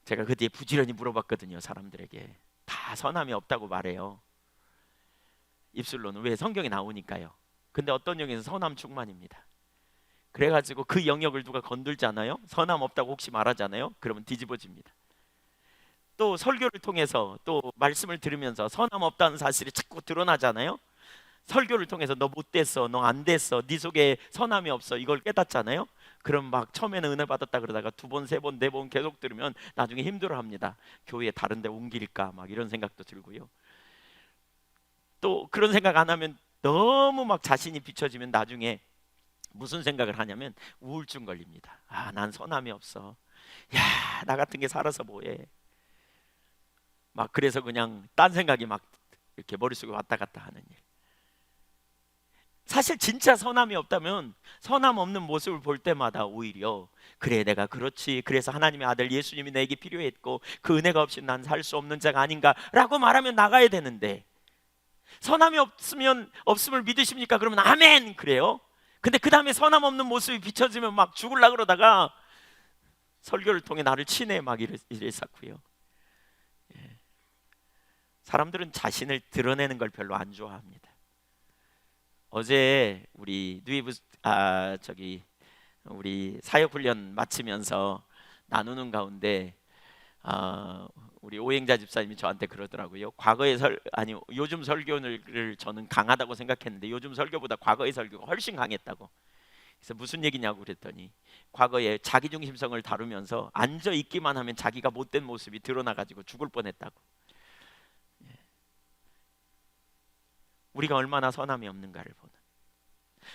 제가 그 뒤에 부지런히 물어봤거든요. 사람들에게 다 선함이 없다고 말해요. 입술로는. 왜? 성경에 나오니까요. 근데 어떤 영역에서 선함 충만입니다. 그래가지고 그 영역을 누가 건들잖아요, 선함 없다고 혹시 말하잖아요, 그러면 뒤집어집니다. 또 설교를 통해서 또 말씀을 들으면서 선함 없다는 사실이 자꾸 드러나잖아요. 설교를 통해서 너 못됐어, 너 안 됐어, 네 속에 선함이 없어, 이걸 깨닫잖아요. 그럼 막 처음에는 은혜 받았다 그러다가 두 번, 세 번, 네 번 계속 들으면 나중에 힘들어합니다. 교회 다른 데 옮길까 막 이런 생각도 들고요. 또 그런 생각 안 하면 너무 막 자신이 비춰지면 나중에 무슨 생각을 하냐면 우울증 걸립니다. 아, 난 선함이 없어. 야, 나 같은 게 살아서 뭐해. 막 그래서 그냥 딴 생각이 막 이렇게 머릿속에 왔다 갔다 하는 일. 사실 진짜 선함이 없다면 선함 없는 모습을 볼 때마다 오히려 그래, 내가 그렇지, 그래서 하나님의 아들 예수님이 내게 필요했고 그 은혜가 없이 난 살 수 없는 자가 아닌가라고 말하면 나가야 되는데, 선함이 없음을 믿으십니까? 그러면 아멘 그래요. 근데 그 다음에 선함 없는 모습이 비춰지면 막 죽으려고 그러다가 설교를 통해 나를 치네 막 이랬었고요. 예. 사람들은 자신을 드러내는 걸 별로 안 좋아합니다. 어제 우리 우리 사역훈련 마치면서 나누는 가운데 우리 오행자 집사님이 저한테 그러더라고요. 요즘 설교를 저는 강하다고 생각했는데 요즘 설교보다 과거의 설교가 훨씬 강했다고. 그래서 무슨 얘기냐고 그랬더니 과거에 자기중심성을 다루면서 앉아 있기만 하면 자기가 못된 모습이 드러나가지고 죽을 뻔했다고. 우리가 얼마나 선함이 없는가를 보는.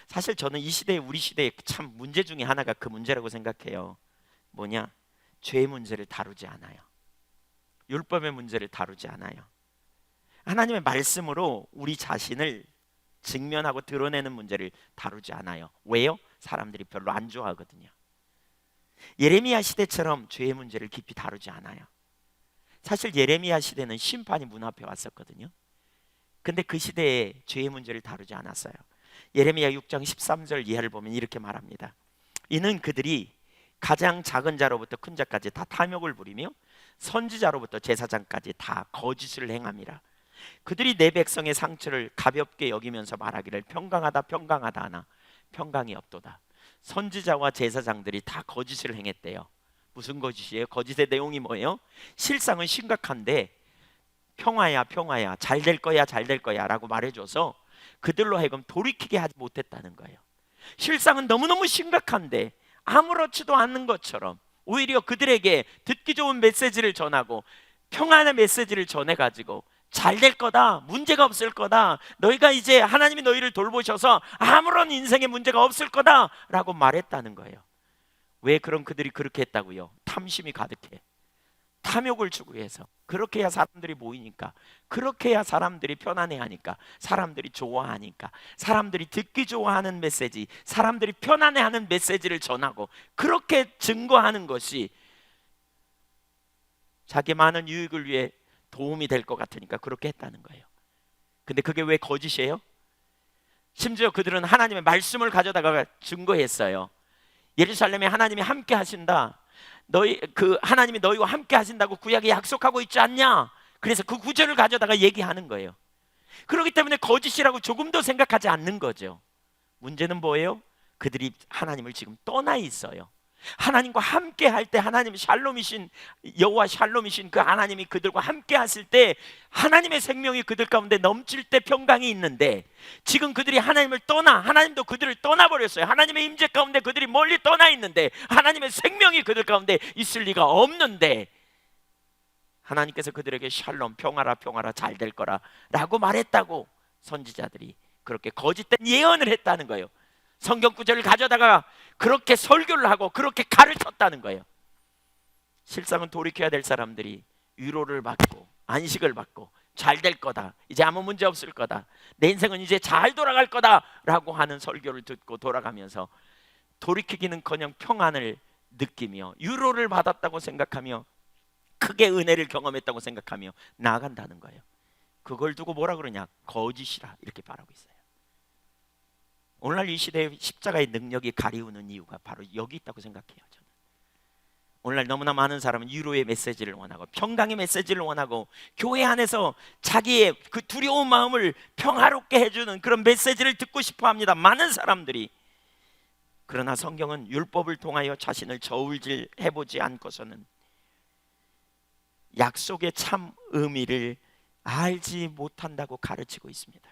사실 저는 이 시대에, 우리 시대에 참 문제 중에 하나가 그 문제라고 생각해요. 뭐냐? 죄의 문제를 다루지 않아요. 율법의 문제를 다루지 않아요. 하나님의 말씀으로 우리 자신을 직면하고 드러내는 문제를 다루지 않아요. 왜요? 사람들이 별로 안 좋아하거든요. 예레미야 시대처럼 죄의 문제를 깊이 다루지 않아요. 사실 예레미야 시대는 심판이 문 앞에 왔었거든요. 근데 그 시대에 죄의 문제를 다루지 않았어요. 예레미야 6장 13절 이하를 보면 이렇게 말합니다. 이는 그들이 가장 작은 자로부터 큰 자까지 다 탐욕을 부리며 선지자로부터 제사장까지 다 거짓을 행함이라. 그들이 내 백성의 상처를 가볍게 여기면서 말하기를 평강하다 평강하다 하나 평강이 없도다. 선지자와 제사장들이 다 거짓을 행했대요. 무슨 거짓이에요? 거짓의 내용이 뭐예요? 실상은 심각한데 평화야 평화야 잘 될 거야 잘 될 거야 라고 말해줘서 그들로 하여금 돌이키게 하지 못했다는 거예요. 실상은 너무너무 심각한데 아무렇지도 않은 것처럼 오히려 그들에게 듣기 좋은 메시지를 전하고 평안의 메시지를 전해가지고 잘 될 거다, 문제가 없을 거다, 너희가 이제 하나님이 너희를 돌보셔서 아무런 인생에 문제가 없을 거다 라고 말했다는 거예요. 왜 그럼 그들이 그렇게 했다고요? 탐심이 가득해. 탐욕을 추구해서. 그렇게 해야 사람들이 모이니까, 그렇게 해야 사람들이 편안해하니까, 사람들이 좋아하니까, 사람들이 듣기 좋아하는 메시지, 사람들이 편안해하는 메시지를 전하고 그렇게 증거하는 것이 자기 많은 유익을 위해 도움이 될 것 같으니까 그렇게 했다는 거예요. 근데 그게 왜 거짓이에요? 심지어 그들은 하나님의 말씀을 가져다가 증거했어요. 예루살렘에 하나님이 함께 하신다, 하나님이 너희와 함께 하신다고 구약에 약속하고 있지 않냐? 그래서 그 구절을 가져다가 얘기하는 거예요. 그렇기 때문에 거짓이라고 조금도 생각하지 않는 거죠. 문제는 뭐예요? 그들이 하나님을 지금 떠나 있어요. 하나님과 함께 할 때 하나님 샬롬이신 여호와 샬롬이신 그 하나님이 그들과 함께 하실 때 하나님의 생명이 그들 가운데 넘칠 때 평강이 있는데, 지금 그들이 하나님을 떠나, 하나님도 그들을 떠나버렸어요. 하나님의 임재 가운데 그들이 멀리 떠나 있는데 하나님의 생명이 그들 가운데 있을 리가 없는데 하나님께서 그들에게 샬롬, 평화라 평화라 잘 될 거라 라고 말했다고 선지자들이 그렇게 거짓된 예언을 했다는 거예요. 성경 구절을 가져다가 그렇게 설교를 하고 그렇게 가르쳤다는 거예요. 실상은 돌이켜야 될 사람들이 위로를 받고 안식을 받고 잘 될 거다, 이제 아무 문제 없을 거다, 내 인생은 이제 잘 돌아갈 거다 라고 하는 설교를 듣고 돌아가면서 돌이키기는커녕 평안을 느끼며 위로를 받았다고 생각하며 크게 은혜를 경험했다고 생각하며 나아간다는 거예요. 그걸 두고 뭐라 그러냐? 거짓이라 이렇게 말하고 있어요. 오늘날 이 시대에 십자가의 능력이 가리우는 이유가 바로 여기 있다고 생각해요. 저는 오늘날 너무나 많은 사람은 위로의 메시지를 원하고 평강의 메시지를 원하고 교회 안에서 자기의 그 두려운 마음을 평화롭게 해주는 그런 메시지를 듣고 싶어 합니다, 많은 사람들이. 그러나 성경은 율법을 통하여 자신을 저울질해보지 않고서는 약속의 참 의미를 알지 못한다고 가르치고 있습니다.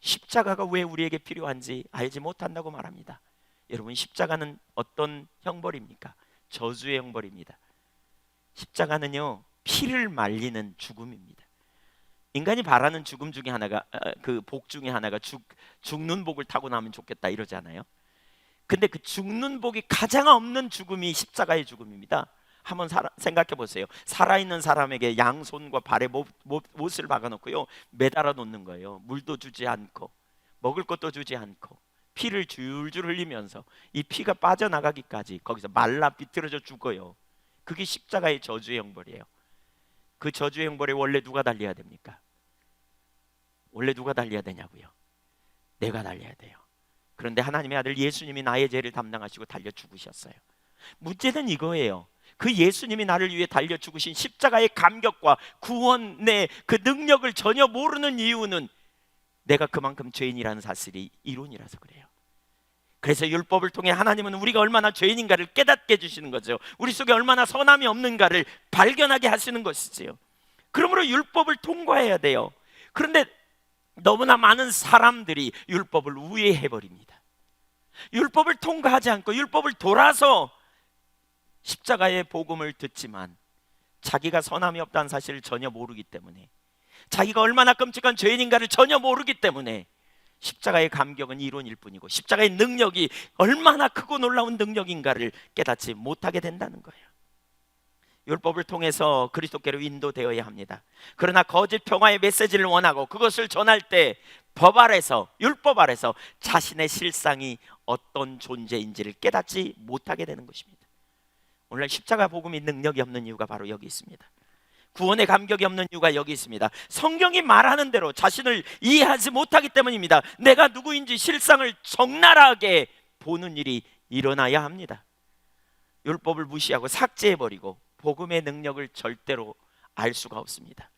십자가가 왜 우리에게 필요한지 알지 못한다고 말합니다. 여러분, 십자가는 어떤 형벌입니까? 저주의 형벌입니다. 십자가는요, 피를 말리는 죽음입니다. 인간이 바라는 죽음 중에 하나가, 그 복 중에 하나가 죽는 복을 타고 나면 좋겠다 이러잖아요. 근데 그 죽는 복이 가장 없는 죽음이 십자가의 죽음입니다. 한번 생각해 보세요. 살아있는 사람에게 양손과 발에 못을 박아놓고요, 매달아 놓는 거예요. 물도 주지 않고 먹을 것도 주지 않고 피를 줄줄 흘리면서 이 피가 빠져나가기까지 거기서 말라 비틀어져 죽어요. 그게 십자가의 저주의 형벌이에요. 그 저주의 형벌에 원래 누가 달려야 됩니까? 원래 누가 달려야 되냐고요? 내가 달려야 돼요. 그런데 하나님의 아들 예수님이 나의 죄를 담당하시고 달려 죽으셨어요. 문제는 이거예요. 그 예수님이 나를 위해 달려 죽으신 십자가의 감격과 구원의 그 능력을 전혀 모르는 이유는 내가 그만큼 죄인이라는 사실이 이론이라서 그래요. 그래서 율법을 통해 하나님은 우리가 얼마나 죄인인가를 깨닫게 해주시는 거죠. 우리 속에 얼마나 선함이 없는가를 발견하게 하시는 것이지요. 그러므로 율법을 통과해야 돼요. 그런데 너무나 많은 사람들이 율법을 우회해버립니다. 율법을 통과하지 않고 율법을 돌아서 십자가의 복음을 듣지만 자기가 선함이 없다는 사실을 전혀 모르기 때문에, 자기가 얼마나 끔찍한 죄인인가를 전혀 모르기 때문에 십자가의 감격은 이론일 뿐이고 십자가의 능력이 얼마나 크고 놀라운 능력인가를 깨닫지 못하게 된다는 거예요. 율법을 통해서 그리스도께로 인도되어야 합니다. 그러나 거짓 평화의 메시지를 원하고 그것을 전할 때 법 아래서, 율법 아래서 자신의 실상이 어떤 존재인지를 깨닫지 못하게 되는 것입니다. 오늘 십자가 복음이 능력이 없는 이유가 바로 여기 있습니다. 구원의 감격이 없는 이유가 여기 있습니다. 성경이 말하는 대로 자신을 이해하지 못하기 때문입니다. 내가 누구인지 실상을 적나라하게 보는 일이 일어나야 합니다. 율법을 무시하고 삭제해버리고 복음의 능력을 절대로 알 수가 없습니다.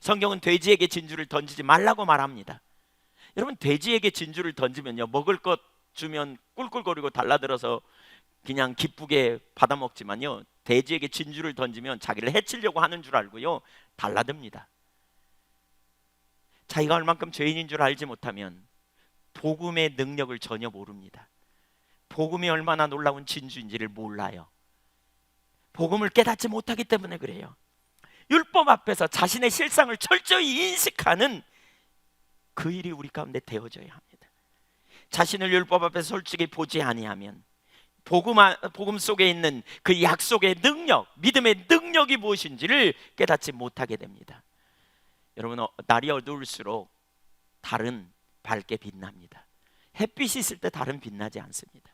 성경은 돼지에게 진주를 던지지 말라고 말합니다. 여러분, 돼지에게 진주를 던지면요, 먹을 것 주면 꿀꿀거리고 달라들어서 그냥 기쁘게 받아먹지만요, 돼지에게 진주를 던지면 자기를 해치려고 하는 줄 알고요 달라듭니다. 자기가 얼만큼 죄인인 줄 알지 못하면 복음의 능력을 전혀 모릅니다. 복음이 얼마나 놀라운 진주인지를 몰라요. 복음을 깨닫지 못하기 때문에 그래요. 율법 앞에서 자신의 실상을 철저히 인식하는 그 일이 우리 가운데 되어져야 합니다. 자신을 율법 앞에서 솔직히 보지 아니하면 복음 속에 있는 그 약속의 능력, 믿음의 능력이 무엇인지를 깨닫지 못하게 됩니다. 여러분, 날이 어두울수록 달은 밝게 빛납니다. 햇빛이 있을 때 달은 빛나지 않습니다.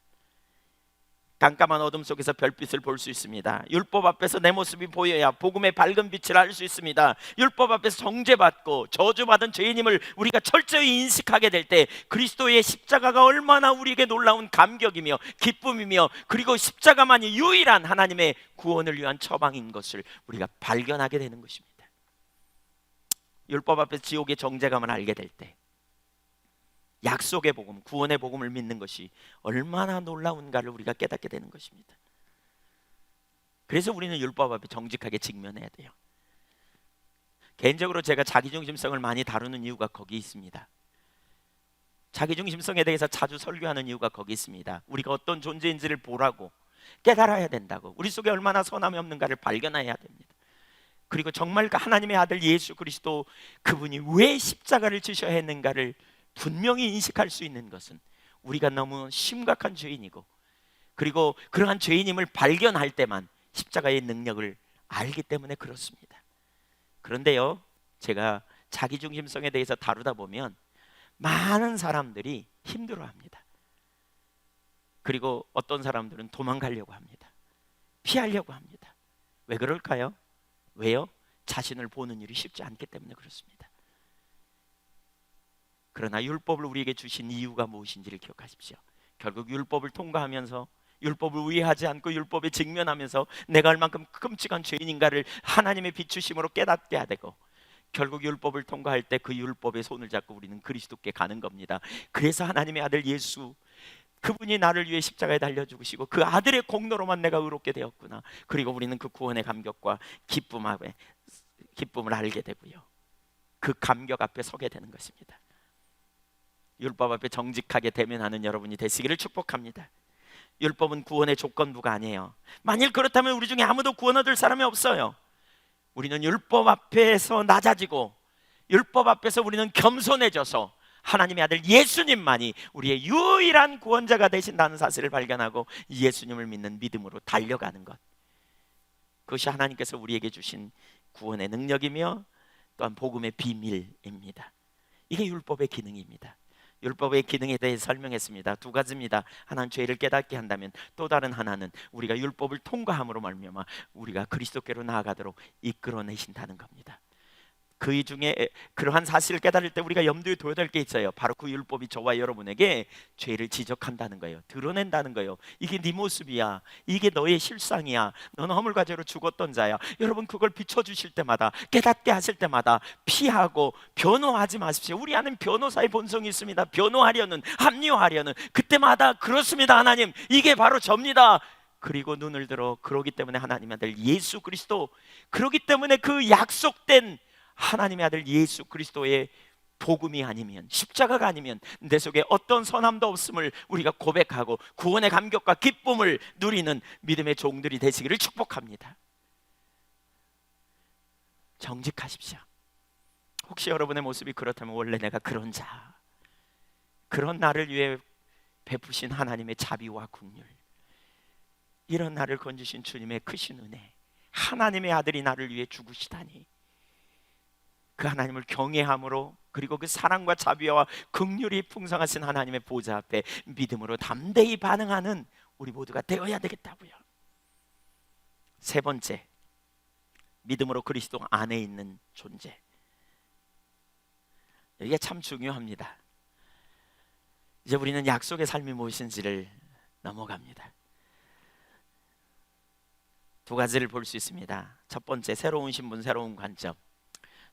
깜깜한 어둠 속에서 별빛을 볼 수 있습니다. 율법 앞에서 내 모습이 보여야 복음의 밝은 빛을 알 수 있습니다. 율법 앞에서 정죄받고 저주받은 죄인임을 우리가 철저히 인식하게 될 때 그리스도의 십자가가 얼마나 우리에게 놀라운 감격이며 기쁨이며, 그리고 십자가만이 유일한 하나님의 구원을 위한 처방인 것을 우리가 발견하게 되는 것입니다. 율법 앞에서 지옥의 정죄감을 알게 될 때 약속의 복음, 구원의 복음을 믿는 것이 얼마나 놀라운가를 우리가 깨닫게 되는 것입니다. 그래서 우리는 율법 앞에 정직하게 직면해야 돼요. 개인적으로 제가 자기중심성을 많이 다루는 이유가 거기 있습니다. 자기중심성에 대해서 자주 설교하는 이유가 거기 있습니다. 우리가 어떤 존재인지를 보라고, 깨달아야 된다고, 우리 속에 얼마나 선함이 없는가를 발견해야 됩니다. 그리고 정말 하나님의 아들 예수 그리스도, 그분이 왜 십자가를 지셔야 했는가를 분명히 인식할 수 있는 것은 우리가 너무 심각한 죄인이고, 그리고 그러한 죄인임을 발견할 때만 십자가의 능력을 알기 때문에 그렇습니다. 그런데요, 제가 자기중심성에 대해서 다루다 보면 많은 사람들이 힘들어합니다. 그리고 어떤 사람들은 도망가려고 합니다. 피하려고 합니다. 왜 그럴까요? 왜요? 자신을 보는 일이 쉽지 않기 때문에 그렇습니다. 그러나 율법을 우리에게 주신 이유가 무엇인지를 기억하십시오. 결국 율법을 통과하면서, 율법을 위하지 않고 율법에 직면하면서 내가 얼만큼 끔찍한 죄인인가를 하나님의 비추심으로 깨닫게 해야 되고, 결국 율법을 통과할 때 그 율법의 손을 잡고 우리는 그리스도께 가는 겁니다. 그래서 하나님의 아들 예수, 그분이 나를 위해 십자가에 달려 죽으시고 그 아들의 공로로만 내가 의롭게 되었구나. 그리고 우리는 그 구원의 감격과 기쁨을 알게 되고요, 그 감격 앞에 서게 되는 것입니다. 율법 앞에 정직하게 대면하는 여러분이 되시기를 축복합니다. 율법은 구원의 조건부가 아니에요. 만일 그렇다면 우리 중에 아무도 구원 얻을 사람이 없어요. 우리는 율법 앞에서 낮아지고, 율법 앞에서 우리는 겸손해져서 하나님의 아들 예수님만이 우리의 유일한 구원자가 되신다는 사실을 발견하고 예수님을 믿는 믿음으로 달려가는 것, 그것이 하나님께서 우리에게 주신 구원의 능력이며 또한 복음의 비밀입니다. 이게 율법의 기능입니다. 율법의 기능에 대해 설명했습니다. 두 가지입니다. 하나는 죄를 깨닫게 한다면, 또 다른 하나는 우리가 율법을 통과함으로 말미암아 우리가 그리스도께로 나아가도록 이끌어내신다는 겁니다. 그 중에 그러한 사실을 깨달을 때 우리가 염두에 둬야 될 게 있어요. 바로 그 율법이 저와 여러분에게 죄를 지적한다는 거예요. 드러낸다는 거예요. 이게 네 모습이야, 이게 너의 실상이야, 너는 허물과 죄로 죽었던 자야. 여러분, 그걸 비춰주실 때마다, 깨닫게 하실 때마다 피하고 변호하지 마십시오. 우리 안에 변호사의 본성이 있습니다. 변호하려는, 합리화하려는, 그때마다 그렇습니다 하나님, 이게 바로 접니다. 그리고 눈을 들어, 그러기 때문에 하나님의 아들 예수 그리스도, 그러기 때문에 그 약속된 하나님의 아들 예수 그리스도의 복음이 아니면, 십자가가 아니면 내 속에 어떤 선함도 없음을 우리가 고백하고 구원의 감격과 기쁨을 누리는 믿음의 종들이 되시기를 축복합니다. 정직하십시오. 혹시 여러분의 모습이 그렇다면 원래 내가 그런 자, 그런 나를 위해 베푸신 하나님의 자비와 긍휼, 이런 나를 건지신 주님의 크신 은혜, 하나님의 아들이 나를 위해 죽으시다니, 그 하나님을 경외함으로, 그리고 그 사랑과 자비와 긍휼이 풍성하신 하나님의 보좌 앞에 믿음으로 담대히 반응하는 우리 모두가 되어야 되겠다고요. 세 번째, 믿음으로 그리스도 안에 있는 존재. 이게 참 중요합니다. 이제 우리는 약속의 삶이 무엇인지를 넘어갑니다. 두 가지를 볼 수 있습니다. 첫 번째, 새로운 신분, 새로운 관점.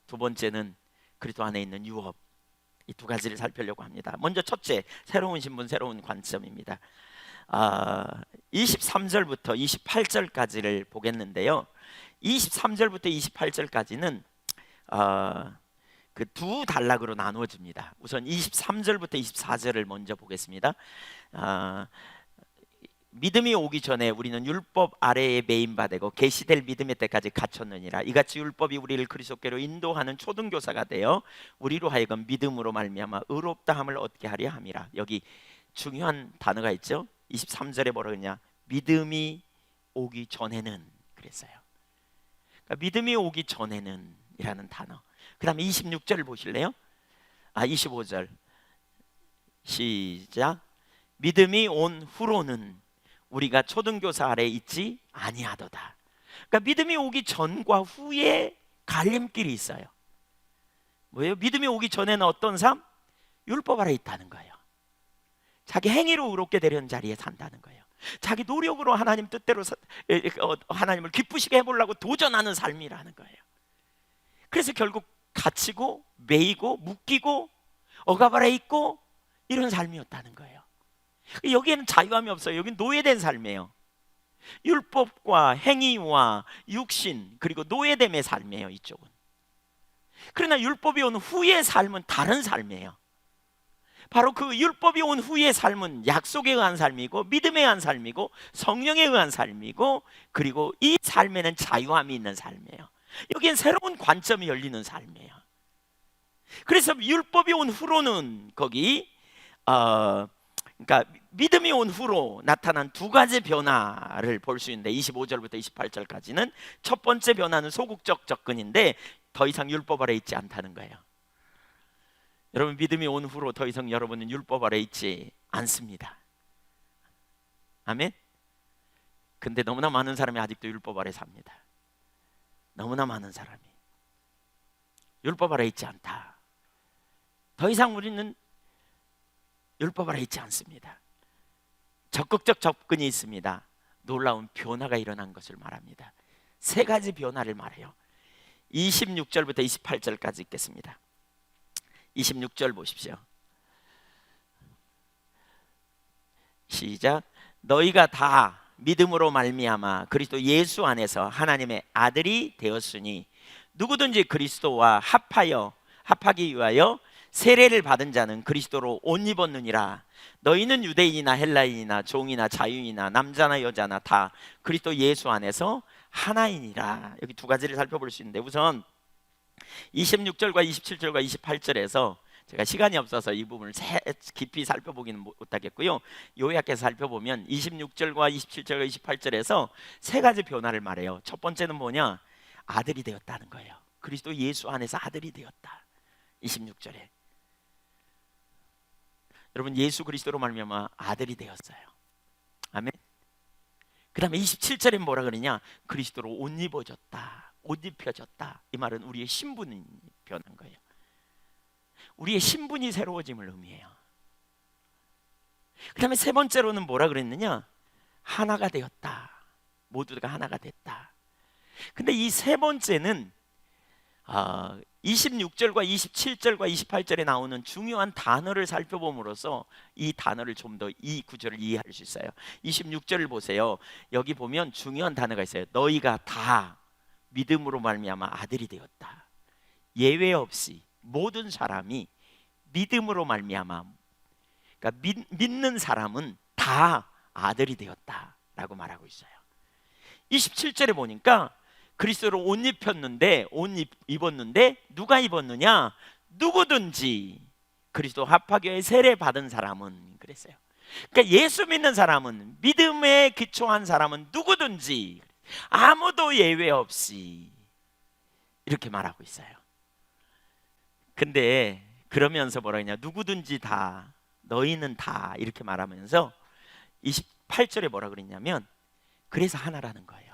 두 번째는 그리스도 안에 있는 유업. 이 두 가지를 살펴보려고 합니다. 먼저 첫째, 새로운 신분, 새로운 관점입니다. 23절부터 28절까지를 보겠는데요. 23절부터 28절까지는 그 두 단락으로 나누어집니다. 우선 23절부터 24절을 먼저 보겠습니다. 믿음이 오기 전에 우리는 율법 아래에 매인바되고 계시될 믿음의 때까지 갇혔느니라. 이같이 율법이 우리를 그리스도께로 인도하는 초등교사가 되어 우리로 하여금 믿음으로 말미암아 의롭다함을 얻게 하려 함이라. 여기 중요한 단어가 있죠. 23절에 뭐라 그러냐? 믿음이 오기 전에는 그랬어요. 그러니까 믿음이 오기 전에는 이라는 단어. 그 다음에 26절을 보실래요? 25절 시작. 믿음이 온 후로는 우리가 초등교사 아래 있지 아니하도다. 그러니까 믿음이 오기 전과 후에 갈림길이 있어요. 뭐예요? 믿음이 오기 전에는 어떤 삶? 율법 아래 있다는 거예요. 자기 행위로 의롭게 되려는 자리에 산다는 거예요. 자기 노력으로 하나님 뜻대로 하나님을 기쁘시게 해보려고 도전하는 삶이라는 거예요. 그래서 결국 갇히고 매이고 묶이고 억압 아래 있고 이런 삶이었다는 거예요. 여기에는 자유함이 없어요. 여기는 노예된 삶이에요. 율법과 행위와 육신 그리고 노예됨의 삶이에요. 이쪽은. 그러나 율법이 온 후의 삶은 다른 삶이에요. 바로 그 율법이 온 후의 삶은 약속에 의한 삶이고 믿음에 의한 삶이고 성령에 의한 삶이고 그리고 이 삶에는 자유함이 있는 삶이에요. 여기엔 새로운 관점이 열리는 삶이에요. 그래서 율법이 온 후로는 거기 그러니까 믿음이 온 후로 나타난 두 가지 변화를 볼 수 있는데 25절부터 28절까지는 첫 번째 변화는 소극적 접근인데 더 이상 율법 아래 있지 않다는 거예요. 여러분 믿음이 온 후로 더 이상 여러분은 율법 아래 있지 않습니다. 아멘. 근데 너무나 많은 사람이 아직도 율법 아래 삽니다. 너무나 많은 사람이 율법 아래 있지 않다. 더 이상 우리는 율법 아래 있지 않습니다. 적극적 접근이 있습니다. 놀라운 변화가 일어난 것을 말합니다. 세 가지 변화를 말해요. 26절부터 28절까지 읽겠습니다. 26절 보십시오. 시작. 너희가 다 믿음으로 말미암아 그리스도 예수 안에서 하나님의 아들이 되었으니 누구든지 그리스도와 합하기 위하여 세례를 받은 자는 그리스도로 옷 입었느니라. 너희는 유대인이나 헬라인이나 종이나 자유인이나 남자나 여자나 다 그리스도 예수 안에서 하나이니라. 여기 두 가지를 살펴볼 수 있는데 우선 26절과 27절과 28절에서 제가 시간이 없어서 이 부분을 깊이 살펴보기는 못하겠고요. 요약해서 살펴보면 26절과 27절과 28절에서 세 가지 변화를 말해요. 첫 번째는 뭐냐? 아들이 되었다는 거예요. 그리스도 예수 안에서 아들이 되었다. 26절에 여러분 예수 그리스도로 말미암아 아들이 되었어요. 아멘. 그 다음에 27절에 뭐라 그러냐? 그리스도로 옷 입어졌다. 옷 입혀졌다. 이 말은 우리의 신분이 변한 거예요. 우리의 신분이 새로워짐을 의미해요. 그 다음에 세 번째로는 뭐라 그랬느냐? 하나가 되었다. 모두가 하나가 됐다. 근데 이 세 번째는 26절과 27절과 28절에 나오는 중요한 단어를 살펴봄으로써 이 단어를 좀 더 이 구절을 이해할 수 있어요. 26절을 보세요. 여기 보면 중요한 단어가 있어요. 너희가 다 믿음으로 말미암아 아들이 되었다. 예외 없이 모든 사람이 믿음으로 말미암아, 그러니까 믿는 사람은 다 아들이 되었다라고 말하고 있어요. 27절에 보니까 그리스도로 옷 입혔는데 입었는데 누가 입었느냐? 누구든지 그리스도 합하교에 세례 받은 사람은 그랬어요. 그러니까 예수 믿는 사람은, 믿음에 기초한 사람은 누구든지 아무도 예외 없이 이렇게 말하고 있어요. 근데 그러면서 뭐라 했냐? 누구든지 다, 너희는 다 이렇게 말하면서 28절에 뭐라 그랬냐면 그래서 하나라는 거예요.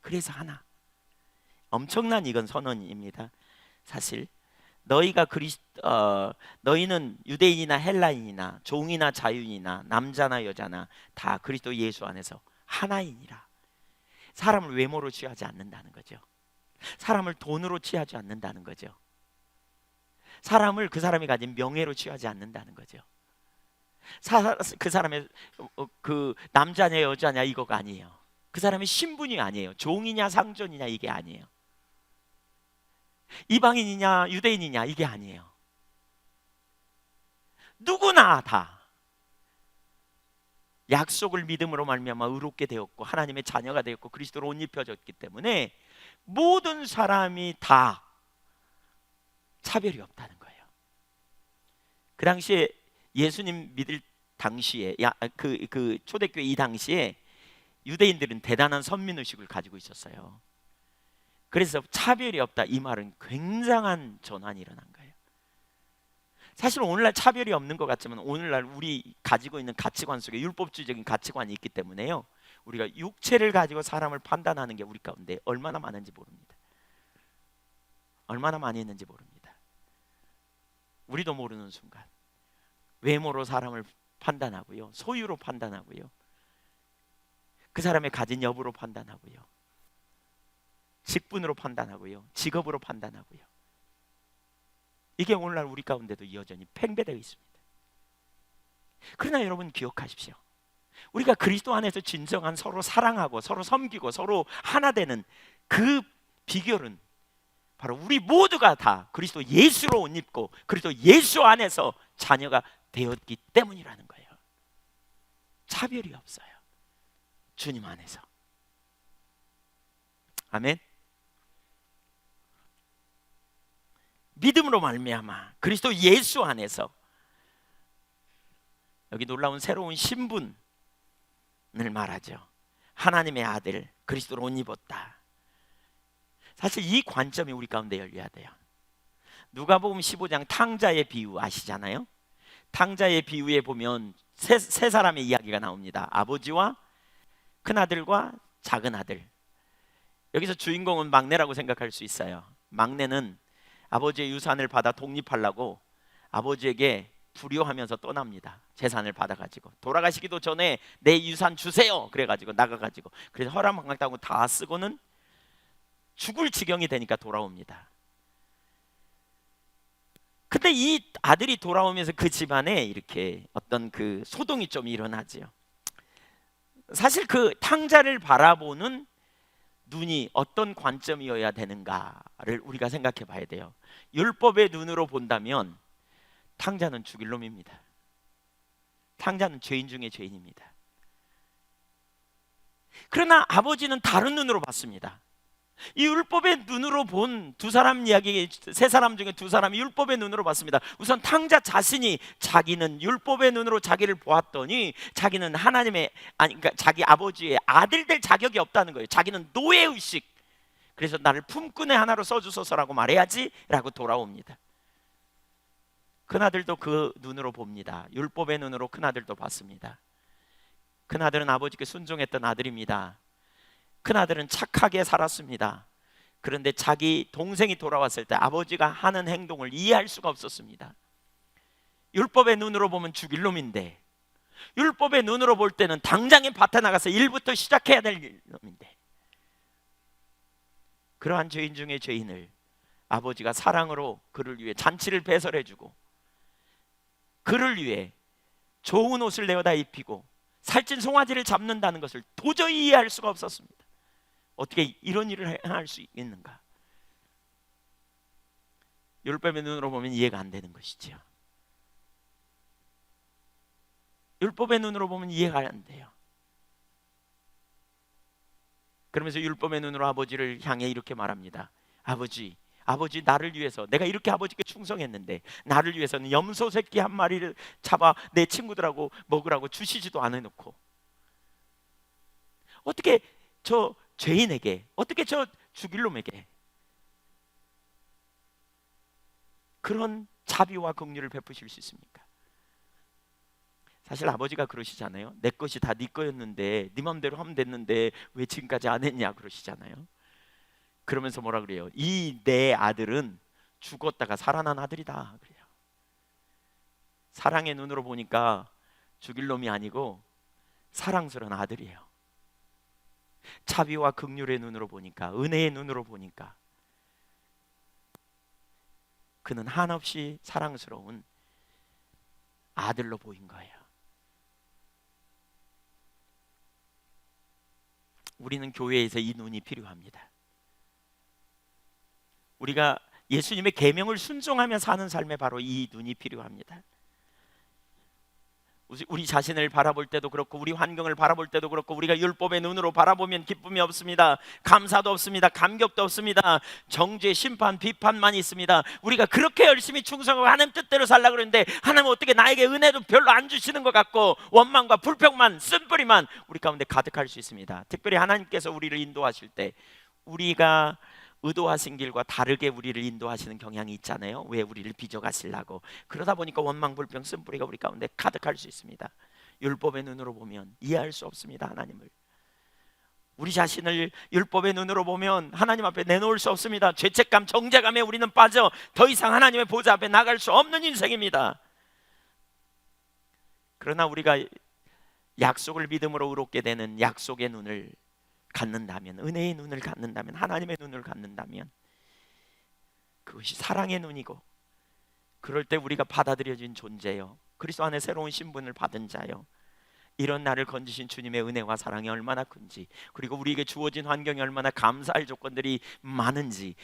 그래서 하나. 엄청난 이건 선언입니다. 사실 너희는 유대인이나 헬라인이나 종이나 자유인이나 남자나 여자나 다 그리스도 예수 안에서 하나이니라. 사람을 외모로 취하지 않는다는 거죠. 사람을 돈으로 취하지 않는다는 거죠. 사람을 그 사람이 가진 명예로 취하지 않는다는 거죠. 그 사람의 그 남자냐 여자냐 이거가 아니에요. 그 사람의 신분이 아니에요. 종이냐 상전이냐 이게 아니에요. 이방인이냐 유대인이냐 이게 아니에요. 누구나 다 약속을 믿음으로 말미암아 의롭게 되었고 하나님의 자녀가 되었고 그리스도로 옷 입혀졌기 때문에 모든 사람이 다 차별이 없다는 거예요. 그 당시에 예수님 믿을 당시에 그 초대교회 이 당시에 유대인들은 대단한 선민의식을 가지고 있었어요. 그래서 차별이 없다 이 말은 굉장한 전환이 일어난 거예요. 사실 오늘날 차별이 없는 것 같지만 오늘날 우리 가지고 있는 가치관 속에 율법주의적인 가치관이 있기 때문에요, 우리가 육체를 가지고 사람을 판단하는 게 우리 가운데 얼마나 많은지 모릅니다. 얼마나 많이 있는지 모릅니다. 우리도 모르는 순간 외모로 사람을 판단하고요, 소유로 판단하고요, 그 사람의 가진 여부로 판단하고요, 직분으로 판단하고요, 직업으로 판단하고요. 이게 오늘날 우리 가운데도 여전히 팽배되어 있습니다. 그러나 여러분 기억하십시오. 우리가 그리스도 안에서 진정한 서로 사랑하고 서로 섬기고 서로 하나 되는 그 비결은 바로 우리 모두가 다 그리스도 예수로 옷 입고 그리스도 예수 안에서 자녀가 되었기 때문이라는 거예요. 차별이 없어요. 주님 안에서. 아멘. 믿음으로 말미암아 그리스도 예수 안에서, 여기 놀라운 새로운 신분을 말하죠. 하나님의 아들 그리스도로 옷 입었다. 사실 이 관점이 우리 가운데 열려야 돼요. 누가복음 15장 탕자의 비유 아시잖아요. 탕자의 비유에 보면 세 사람의 이야기가 나옵니다. 아버지와 큰아들과 작은아들. 여기서 주인공은 막내라고 생각할 수 있어요. 막내는 아버지의 유산을 받아 독립하려고 아버지에게 불효하면서 떠납니다. 재산을 받아가지고 돌아가시기도 전에 내 유산 주세요 그래가지고 나가가지고, 그래서 허락받았다고 다 쓰고는 죽을 지경이 되니까 돌아옵니다. 근데 이 아들이 돌아오면서 그 집안에 이렇게 어떤 그 소동이 좀 일어나지요. 사실 그 탕자를 바라보는 눈이 어떤 관점이어야 되는가를 우리가 생각해 봐야 돼요. 율법의 눈으로 본다면 탕자는 죽일 놈입니다. 탕자는 죄인 중에 죄인입니다. 그러나 아버지는 다른 눈으로 봤습니다. 이 율법의 눈으로 본 두 사람 이야기, 세 사람 중에 두 사람이 율법의 눈으로 봤습니다. 우선 탕자 자신이 자기는 율법의 눈으로 자기를 보았더니 자기는 하나님의 그러니까 자기 아버지의 아들 될 자격이 없다는 거예요. 자기는 노예의식. 그래서 나를 품꾼의 하나로 써주소서라고 말해야지 라고 돌아옵니다. 큰아들도 그 눈으로 봅니다. 율법의 눈으로 큰아들도 봤습니다. 큰아들은 아버지께 순종했던 아들입니다. 큰아들은 착하게 살았습니다. 그런데 자기 동생이 돌아왔을 때 아버지가 하는 행동을 이해할 수가 없었습니다. 율법의 눈으로 보면 죽일 놈인데, 율법의 눈으로 볼 때는 당장에 밭에 나가서 일부터 시작해야 될 놈인데, 그러한 죄인 중에 죄인을 아버지가 사랑으로 그를 위해 잔치를 배설해주고 그를 위해 좋은 옷을 내어다 입히고 살찐 송아지를 잡는다는 것을 도저히 이해할 수가 없었습니다. 어떻게 이런 일을 할 수 있는가? 율법의 눈으로 보면 이해가 안 되는 것이지요. 율법의 눈으로 보면 이해가 안 돼요. 그러면서 율법의 눈으로 아버지를 향해 이렇게 말합니다. 아버지 나를 위해서, 내가 이렇게 아버지께 충성했는데 나를 위해서는 염소 새끼 한 마리를 잡아 내 친구들하고 먹으라고 주시지도 않아놓고 어떻게 저 죄인에게, 어떻게 저 죽일 놈에게 그런 자비와 긍휼을 베푸실 수 있습니까? 사실 아버지가 그러시잖아요. 내 것이 다 네 거였는데 네 맘대로 하면 됐는데 왜 지금까지 안 했냐 그러시잖아요. 그러면서 뭐라 그래요? 이 내 아들은 죽었다가 살아난 아들이다 그래요. 사랑의 눈으로 보니까 죽일 놈이 아니고 사랑스러운 아들이에요. 자비와 긍휼의 눈으로 보니까, 은혜의 눈으로 보니까 그는 한없이 사랑스러운 아들로 보인 거예요. 우리는 교회에서 이 눈이 필요합니다. 우리가 예수님의 계명을 순종하며 사는 삶에 바로 이 눈이 필요합니다. 우리 자신을 바라볼 때도 그렇고 우리 환경을 바라볼 때도 그렇고 우리가 율법의 눈으로 바라보면 기쁨이 없습니다. 감사도 없습니다. 감격도 없습니다. 정죄, 심판, 비판만 있습니다. 우리가 그렇게 열심히 충성하고 하나님 뜻대로 살려고 그러는데 하나님은 어떻게 나에게 은혜도 별로 안 주시는 것 같고 원망과 불평만, 쓴뿌리만 우리 가운데 가득할 수 있습니다. 특별히 하나님께서 우리를 인도하실 때 우리가 의도하신 길과 다르게 우리를 인도하시는 경향이 있잖아요. 왜 우리를 빚어가시려고. 그러다 보니까 원망, 불평, 쓴뿌리가 우리 가운데 가득할 수 있습니다. 율법의 눈으로 보면 이해할 수 없습니다. 하나님을. 우리 자신을 율법의 눈으로 보면 하나님 앞에 내놓을 수 없습니다. 죄책감, 정죄감에 우리는 빠져 더 이상 하나님의 보좌 앞에 나갈 수 없는 인생입니다. 그러나 우리가 약속을 믿음으로 의롭게 되는 약속의 눈을 갖는다면, 은혜의 눈을 갖는다면, 하나님의 눈을 갖는다면 그것이 사랑의 눈이고, 그럴 때 우리가 받아들여진 존재요, 그리스도 안에 새로운 신분을 받은 자요, 이런 나를 건지신 주님의 은혜와 사랑이 얼마나 큰지, 그리고 우리에게 주어진 환경이 얼마나 감사할 조건들이 많은지,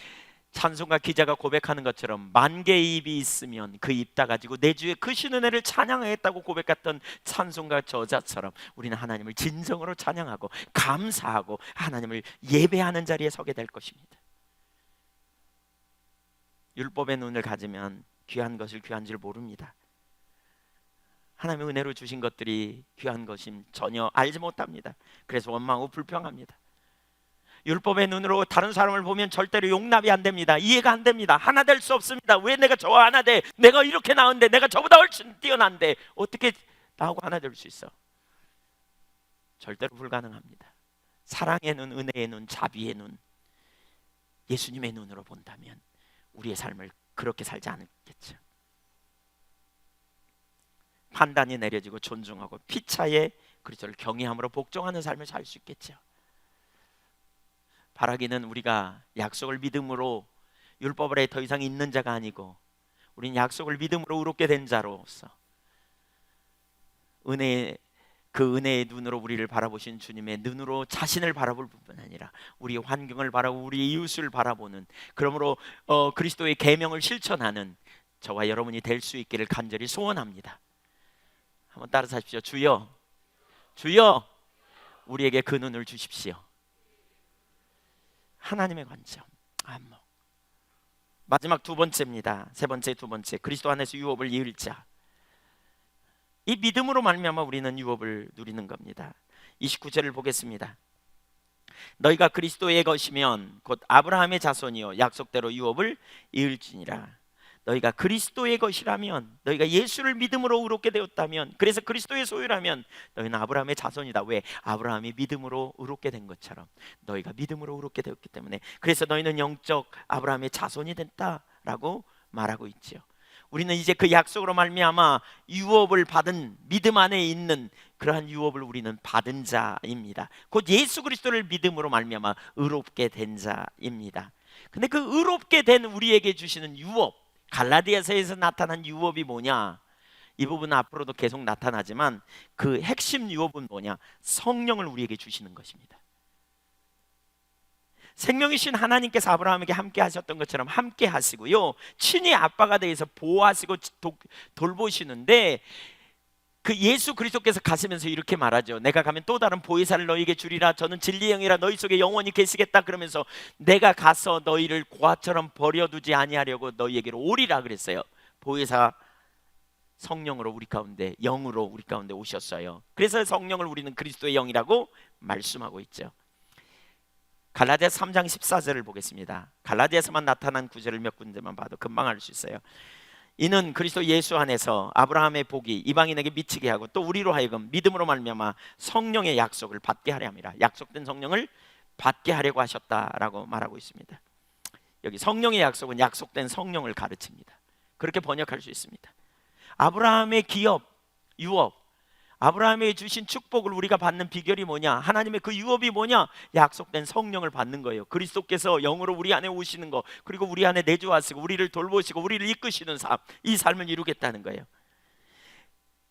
찬송가 기자가 고백하는 것처럼 만 개의 입이 있으면 그 입 다 가지고 내 주의 크신 은혜를 찬양하겠다고 고백했던 찬송가 저자처럼 우리는 하나님을 진정으로 찬양하고 감사하고 하나님을 예배하는 자리에 서게 될 것입니다. 율법의 눈을 가지면 귀한 것을 귀한 줄 모릅니다. 하나님의 은혜로 주신 것들이 귀한 것임 전혀 알지 못합니다. 그래서 원망하고 불평합니다. 율법의 눈으로 다른 사람을 보면 절대로 용납이 안 됩니다. 이해가 안 됩니다. 하나 될 수 없습니다. 왜 내가 저와 하나 돼? 내가 이렇게 나은데, 내가 저보다 훨씬 뛰어난데 어떻게 나하고 하나 될 수 있어? 절대로 불가능합니다. 사랑의 눈, 은혜의 눈, 자비의 눈, 예수님의 눈으로 본다면 우리의 삶을 그렇게 살지 않겠죠. 판단이 내려지고 존중하고 피차에 그리스도를 경외함으로 복종하는 삶을 살 수 있겠죠. 바라기는 우리가 약속을 믿음으로 율법 아래 더 이상 있는 자가 아니고 우리는 약속을 믿음으로 의롭게 된 자로서 그 은혜의 눈으로 우리를 바라보신 주님의 눈으로 자신을 바라볼 뿐만 아니라 우리의 환경을 바라보고 우리의 이웃을 바라보는, 그러므로 그리스도의 계명을 실천하는 저와 여러분이 될 수 있기를 간절히 소원합니다. 한번 따라서 하십시오. 주여, 주여, 우리에게 그 눈을 주십시오. 하나님의 관점. 안목. 마지막 두 번째입니다. 세 번째, 두 번째, 그리스도 안에서 유업을 이을 자. 이 믿음으로 말미암아 우리는 유업을 누리는 겁니다. 29절을 보겠습니다. 너희가 그리스도의 것이면 곧 아브라함의 자손이요 약속대로 유업을 이을지니라. 너희가 그리스도의 것이라면, 너희가 예수를 믿음으로 의롭게 되었다면, 그래서 그리스도의 소유라면 너희는 아브라함의 자손이다. 왜? 아브라함이 믿음으로 의롭게 된 것처럼 너희가 믿음으로 의롭게 되었기 때문에, 그래서 너희는 영적 아브라함의 자손이 됐다라고 말하고 있지요. 우리는 이제 그 약속으로 말미암아 유업을 받은, 믿음 안에 있는 그러한 유업을 우리는 받은 자입니다. 곧 예수 그리스도를 믿음으로 말미암아 의롭게 된 자입니다. 근데 그 의롭게 된 우리에게 주시는 유업, 갈라디아서에서 나타난 유업이 뭐냐? 이 부분은 앞으로도 계속 나타나지만 그 핵심 유업은 뭐냐? 성령을 우리에게 주시는 것입니다. 생명이신 하나님께서 아브라함에게 함께 하셨던 것처럼 함께 하시고요, 친히 아빠가 되어서 보호하시고 돌보시는데, 그 예수 그리스도께서 가시면서 이렇게 말하죠. 내가 가면 또 다른 보혜사를 너희에게 주리라. 저는 진리의 영이라 너희 속에 영원히 계시겠다. 그러면서 내가 가서 너희를 고아처럼 버려두지 아니하려고 너희에게로 오리라 그랬어요. 보혜사 성령으로 우리 가운데, 영으로 우리 가운데 오셨어요. 그래서 성령을 우리는 그리스도의 영이라고 말씀하고 있죠. 갈라디아서 3장 14절을 보겠습니다. 갈라디아서만 나타난 구절을 몇 군데만 봐도 금방 알 수 있어요. 이는 그리스도 예수 안에서 아브라함의 복이 이방인에게 미치게 하고 또 우리로 하여금 믿음으로 말미암아 성령의 약속을 받게 하려 함이라. 약속된 성령을 받게 하려고 하셨다라고 말하고 있습니다. 여기 성령의 약속은 약속된 성령을 가르칩니다. 그렇게 번역할 수 있습니다. 아브라함의 기업, 유업, 아브라함에게 주신 축복을 우리가 받는 비결이 뭐냐? 하나님의 그 유업이 뭐냐? 약속된 성령을 받는 거예요. 그리스도께서 영으로 우리 안에 오시는 거, 그리고 우리 안에 내주하시고 우리를 돌보시고 우리를 이끄시는 삶, 이 삶을 이루겠다는 거예요.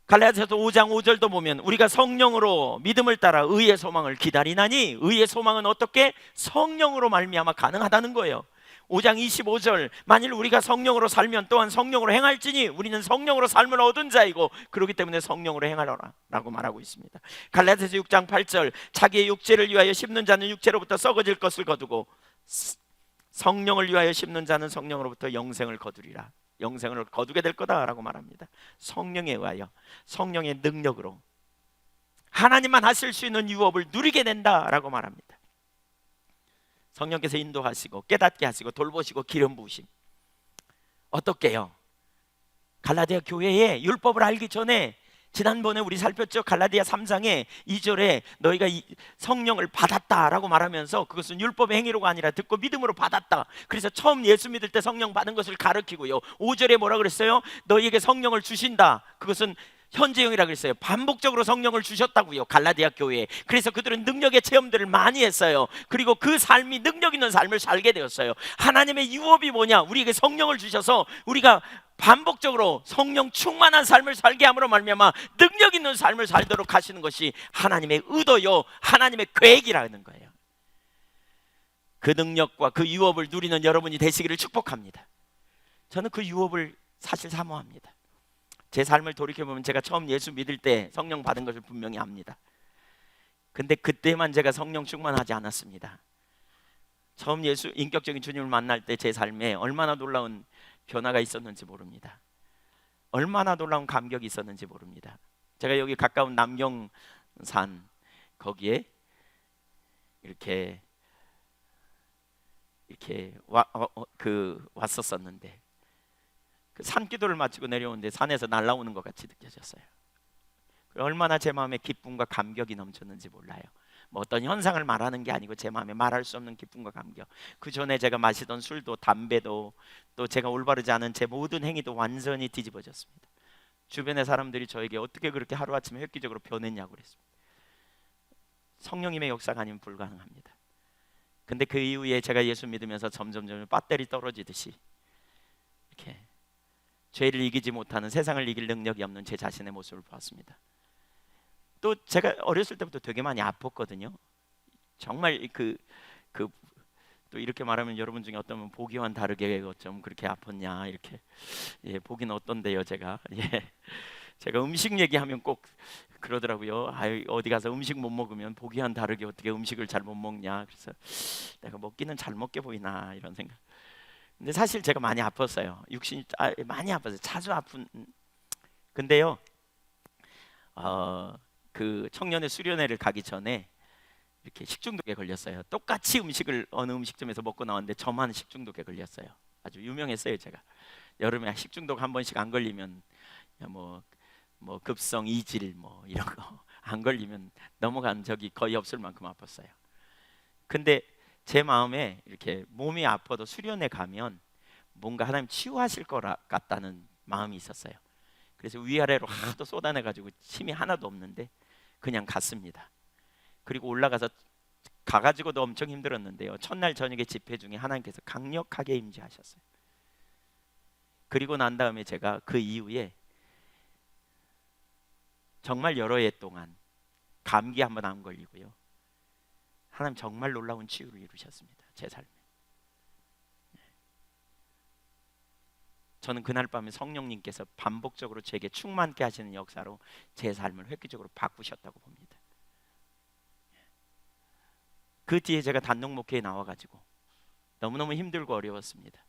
갈라디아서 5장 5절도 보면 우리가 성령으로 믿음을 따라 의의 소망을 기다리나니, 의의 소망은 어떻게? 성령으로 말미암아 가능하다는 거예요. 5장 25절, 만일 우리가 성령으로 살면 또한 성령으로 행할지니 우리는 성령으로 삶을 얻은 자이고 그렇기 때문에 성령으로 행하라 라고 말하고 있습니다. 갈라디아서 6장 8절, 자기의 육체를 위하여 심는 자는 육체로부터 썩어질 것을 거두고 성령을 위하여 심는 자는 성령으로부터 영생을 거두리라. 영생을 거두게 될 거다라고 말합니다. 성령에 의하여, 성령의 능력으로 하나님만 하실 수 있는 유업을 누리게 된다라고 말합니다. 성령께서 인도하시고 깨닫게 하시고 돌보시고 기름 부으심. 어떻게요? 갈라디아 교회에 율법을 알기 전에, 지난번에 우리 살폈죠? 갈라디아 3장에 2절에 너희가 성령을 받았다라고 말하면서 그것은 율법의 행위로가 아니라 듣고 믿음으로 받았다. 그래서 처음 예수 믿을 때 성령 받은 것을 가르치고요. 5절에 뭐라 그랬어요? 너희에게 성령을 주신다. 그것은 현재형이라고 그랬어요. 반복적으로 성령을 주셨다고요, 갈라디아 교회에. 그래서 그들은 능력의 체험들을 많이 했어요. 그리고 그 삶이 능력 있는 삶을 살게 되었어요. 하나님의 유업이 뭐냐? 우리에게 성령을 주셔서 우리가 반복적으로 성령 충만한 삶을 살게 함으로 말미암아 능력 있는 삶을 살도록 하시는 것이 하나님의 의도요, 하나님의 계획이라는 거예요. 그 능력과 그 유업을 누리는 여러분이 되시기를 축복합니다. 저는 그 유업을 사실 사모합니다. 제 삶을 돌이켜보면 제가 처음 예수 믿을 때 성령 받은 것을 분명히 압니다. 근데 그때만 제가 성령 충만하지 않았습니다. 처음 예수, 인격적인 주님을 만날 때 제 삶에 얼마나 놀라운 변화가 있었는지 모릅니다. 얼마나 놀라운 감격이 있었는지 모릅니다. 제가 여기 가까운 남경산 거기에 이렇게 왔었었는데, 그 산기도를 마치고 내려오는데 산에서 날아오는 것 같이 느껴졌어요. 얼마나 제 마음에 기쁨과 감격이 넘쳤는지 몰라요. 뭐 어떤 현상을 말하는 게 아니고 제 마음에 말할 수 없는 기쁨과 감격. 그 전에 제가 마시던 술도 담배도 또 제가 올바르지 않은 제 모든 행위도 완전히 뒤집어졌습니다. 주변의 사람들이 저에게 어떻게 그렇게 하루아침에 획기적으로 변했냐고 그랬습니다. 성령님의 역사가 아니면 불가능합니다. 근데 그 이후에 제가 예수 믿으면서 점점 배터리 떨어지듯이 이렇게 죄를 이기지 못하는, 세상을 이길 능력이 없는 제 자신의 모습을 보았습니다. 또 제가 어렸을 때부터 되게 많이 아팠거든요. 정말 또 이렇게 말하면 여러분 중에 어떤 분 보기와는 다르게 좀 그렇게 아팠냐 이렇게, 보기는 어떤데요 제가. 제가 음식 얘기하면 꼭 그러더라고요. 어디 가서 음식 못 먹으면 보기와는 다르게 어떻게 음식을 잘 못 먹냐. 그래서 내가 먹기는 잘 먹게 보이나 이런 생각. 근데 사실 제가 많이 아팠어요. 육신이 많이 아팠어요. 자주 아픈. 근데요, 그 청년의 수련회를 가기 전에 이렇게 식중독에 걸렸어요. 똑같이 음식을 어느 음식점에서 먹고 나왔는데 저만 식중독에 걸렸어요. 아주 유명했어요. 제가 여름에 식중독 한 번씩 안 걸리면 뭐 급성 이질 뭐 이런 거 안 걸리면 넘어간 적이 거의 없을 만큼 아팠어요. 근데 제 마음에 이렇게 몸이 아파도 수련회 가면 뭔가 하나님 치유하실 것 같다는 마음이 있었어요. 그래서 위아래로 하도 쏟아내가지고 힘이 하나도 없는데 그냥 갔습니다. 그리고 올라가서 가가지고도 엄청 힘들었는데요, 첫날 저녁에 집회 중에 하나님께서 강력하게 임재하셨어요. 그리고 난 다음에 제가 그 이후에 정말 여러 해 동안 감기 한번 안 걸리고요, 하나님 정말 놀라운 치유를 이루셨습니다. 제 삶에. 저는 그날 밤에 성령님께서 반복적으로 제게 충만케 하시는 역사로 제 삶을 획기적으로 바꾸셨다고 봅니다. 그 뒤에 제가 단독 목회에 나와가지고 너무너무 힘들고 어려웠습니다.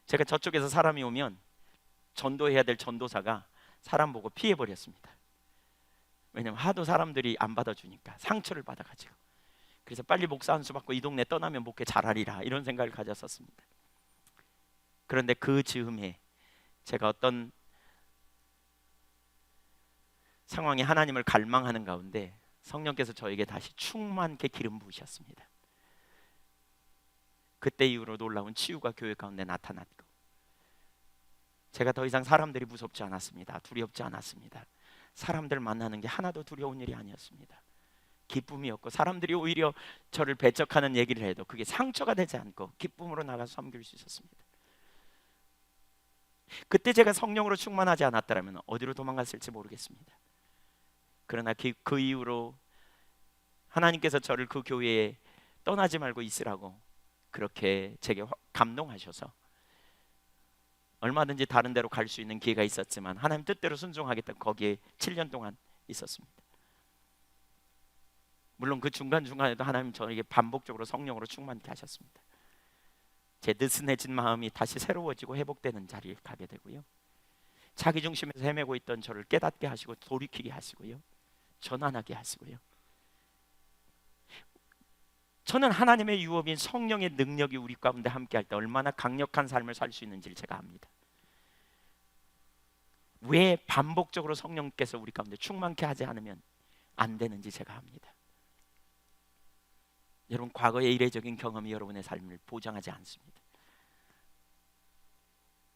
제가 저쪽에서 사람이 오면 전도해야 될 전도사가 사람 보고 피해버렸습니다. 왜냐면 하도 사람들이 안 받아주니까 상처를 받아가지고. 그래서 빨리 목사 한 수 받고 이 동네 떠나면 목회 잘하리라 이런 생각을 가졌었습니다. 그런데 그 즈음에 제가 어떤 상황에 하나님을 갈망하는 가운데 성령께서 저에게 다시 충만케 기름 부으셨습니다. 그때 이후로 놀라운 치유가 교회 가운데 나타났고, 제가 더 이상 사람들이 무섭지 않았습니다. 두렵지 않았습니다. 사람들 만나는 게 하나도 두려운 일이 아니었습니다. 기쁨이었고, 사람들이 오히려 저를 배척하는 얘기를 해도 그게 상처가 되지 않고 기쁨으로 나가서 섬길 수 있었습니다. 그때 제가 성령으로 충만하지 않았더라면 어디로 도망갔을지 모르겠습니다. 그러나 그 이후로 하나님께서 저를 그 교회에 떠나지 말고 있으라고 그렇게 제게 감동하셔서 얼마든지 다른 데로 갈 수 있는 기회가 있었지만 하나님 뜻대로 순종하겠다, 거기에 7년 동안 있었습니다. 물론 그 중간중간에도 하나님 저에게 반복적으로 성령으로 충만케 하셨습니다. 제 느슨해진 마음이 다시 새로워지고 회복되는 자리에 가게 되고요, 자기 중심에서 헤매고 있던 저를 깨닫게 하시고 돌이키게 하시고요, 전환하게 하시고요. 저는 하나님의 유업인 성령의 능력이 우리 가운데 함께할 때 얼마나 강력한 삶을 살 수 있는지를 제가 압니다. 왜 반복적으로 성령께서 우리 가운데 충만케 하지 않으면 안 되는지 제가 압니다. 여러분, 과거의 이례적인 경험이 여러분의 삶을 보장하지 않습니다.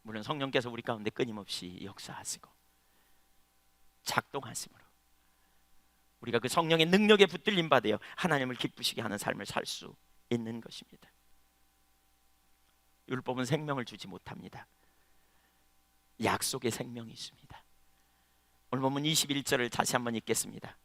물론 성령께서 우리 가운데 끊임없이 역사하시고 작동하심으로 우리가 그 성령의 능력에 붙들림 받아요 하나님을 기쁘시게 하는 삶을 살 수 있는 것입니다. 율법은 생명을 주지 못합니다. 약속의 생명이 있습니다. 오늘 본문 21절을 다시 한번 읽겠습니다.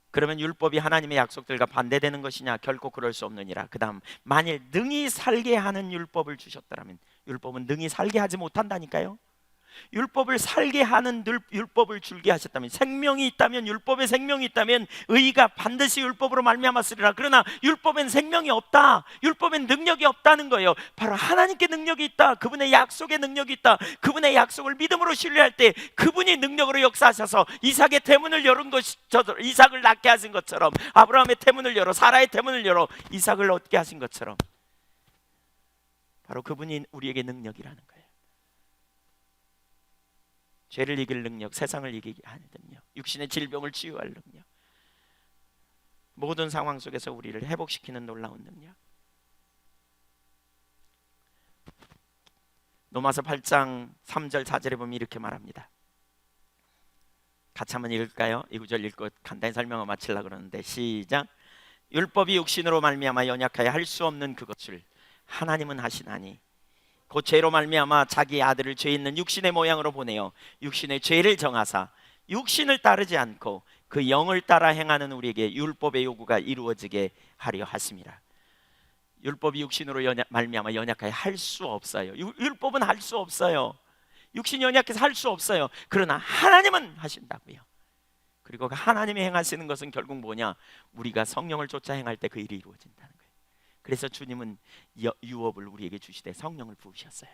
그러면 율법이 하나님의 약속들과 반대되는 것이냐? 결코 그럴 수 없느니라. 그 다음, 만일 능히 살게 하는 율법을 주셨더라면, 율법은 능히 살게 하지 못한다니까요. 율법을 살게 하는 율법을 줄게 하셨다면, 생명이 있다면, 율법에 생명이 있다면 의가 반드시 율법으로 말미암았으리라. 그러나 율법엔 생명이 없다, 율법엔 능력이 없다는 거예요. 바로 하나님께 능력이 있다, 그분의 약속의 능력이 있다. 그분의 약속을 믿음으로 신뢰할 때 그분이 능력으로 역사하셔서 이삭의 태문을 열은 것이, 이삭을 낳게 하신 것처럼, 아브라함의 태문을 열어 사라의 태문을 열어 이삭을 얻게 하신 것처럼, 바로 그분이 우리에게 능력이라는 거예요. 죄를 이길 능력, 세상을 이기게 하는 능력, 육신의 질병을 치유할 능력, 모든 상황 속에서 우리를 회복시키는 놀라운 능력. 로마서 8장 3절 4절에 보면 이렇게 말합니다. 같이 한번 읽을까요? 이 구절 읽고 간단히 설명을 마치려고 그러는데, 시작. 율법이 육신으로 말미암아 연약하여 할 수 없는 그것을 하나님은 하시나니 그 죄로 말미암아 자기 아들을 죄 있는 육신의 모양으로 보내어 육신의 죄를 정하사 육신을 따르지 않고 그 영을 따라 행하는 우리에게 율법의 요구가 이루어지게 하려 하심이라. 율법이 육신으로 말미암아 연약하여 할 수 없어요. 율법은 할 수 없어요. 육신이 연약해서 할 수 없어요. 그러나 하나님은 하신다고요. 그리고 하나님이 행하시는 것은 결국 뭐냐? 우리가 성령을 쫓아 행할 때 그 일이 이루어진다는 거예요. 그래서 주님은 유업을 우리에게 주시되 성령을 부으셨어요.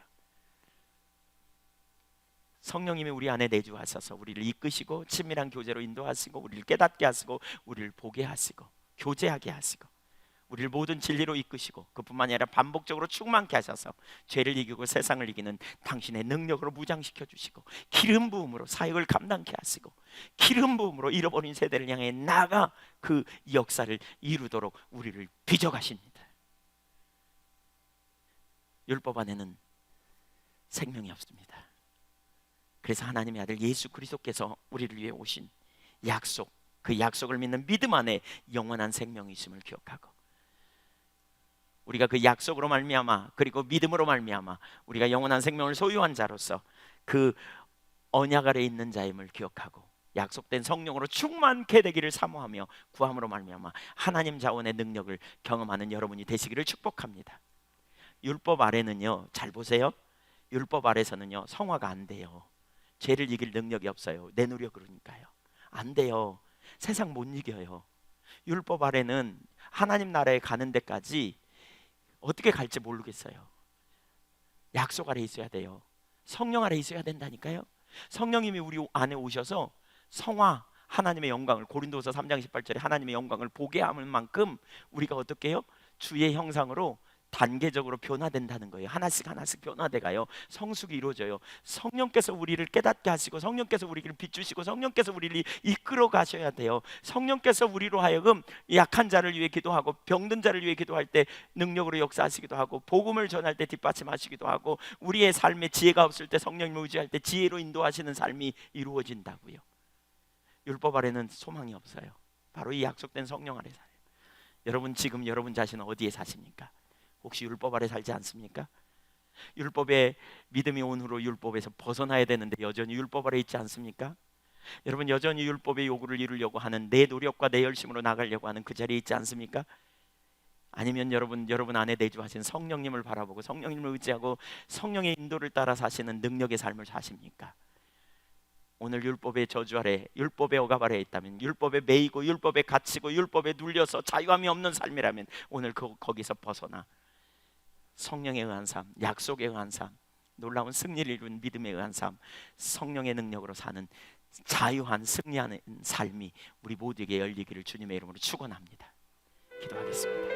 성령님이 우리 안에 내주하셔서 우리를 이끄시고 친밀한 교제로 인도하시고 우리를 깨닫게 하시고 우리를 보게 하시고 교제하게 하시고 우리를 모든 진리로 이끄시고, 그뿐만이 아니라 반복적으로 충만케 하셔서 죄를 이기고 세상을 이기는 당신의 능력으로 무장시켜 주시고, 기름 부음으로 사역을 감당케 하시고, 기름 부음으로 잃어버린 세대를 향해 나아가 그 역사를 이루도록 우리를 빚어가십니다. 율법 안에는 생명이 없습니다. 그래서 하나님의 아들 예수 그리스도께서 우리를 위해 오신 약속, 그 약속을 믿는 믿음 안에 영원한 생명이 있음을 기억하고, 우리가 그 약속으로 말미암아 그리고 믿음으로 말미암아 우리가 영원한 생명을 소유한 자로서 그 언약 아래 있는 자임을 기억하고, 약속된 성령으로 충만케 되기를 사모하며 구함으로 말미암아 하나님 자원의 능력을 경험하는 여러분이 되시기를 축복합니다. 율법 아래는요, 잘 보세요, 율법 아래서는요 성화가 안 돼요. 죄를 이길 능력이 없어요. 내 노력으로니까요. 안 돼요. 세상 못 이겨요. 율법 아래는 하나님 나라에 가는 데까지 어떻게 갈지 모르겠어요. 약속 아래 있어야 돼요. 성령 아래 있어야 된다니까요. 성령님이 우리 안에 오셔서 성화, 하나님의 영광을, 고린도서 3장 18절에 하나님의 영광을 보게 하는 만큼 우리가 어떻게 해요? 주의 형상으로 단계적으로 변화된다는 거예요. 하나씩 하나씩 변화돼가요. 성숙이 이루어져요. 성령께서 우리를 깨닫게 하시고 성령께서 우리를 비추시고 성령께서 우리를 이끌어 가셔야 돼요. 성령께서 우리로 하여금 약한 자를 위해 기도하고 병든 자를 위해 기도할 때 능력으로 역사하시기도 하고 복음을 전할 때 뒷받침하시기도 하고 우리의 삶에 지혜가 없을 때 성령님을 의지할 때 지혜로 인도하시는 삶이 이루어진다고요. 율법 아래는 소망이 없어요. 바로 이 약속된 성령 아래 살아요. 여러분 지금 여러분 자신은 어디에 사십니까? 혹시 율법 아래 살지 않습니까? 율법에 믿음이 온 후로 율법에서 벗어나야 되는데 여전히 율법 아래 있지 않습니까? 여러분 여전히 율법의 요구를 이루려고 하는 내 노력과 내 열심으로 나가려고 하는 그 자리에 있지 않습니까? 아니면 여러분 안에 내주하신 성령님을 바라보고 성령님을 의지하고 성령의 인도를 따라 사시는 능력의 삶을 사십니까? 오늘 율법의 저주 아래, 율법의 억압 아래 있다면, 율법에 매이고 율법에 갇히고 율법에 눌려서 자유함이 없는 삶이라면 오늘 거기서 벗어나 성령에 의한 삶, 약속에 의한 삶, 놀라운 승리를 이룬 믿음에 의한 삶, 성령의 능력으로 사는 자유한 승리하는 삶이 우리 모두에게 열리기를 주님의 이름으로 축원합니다. 기도하겠습니다.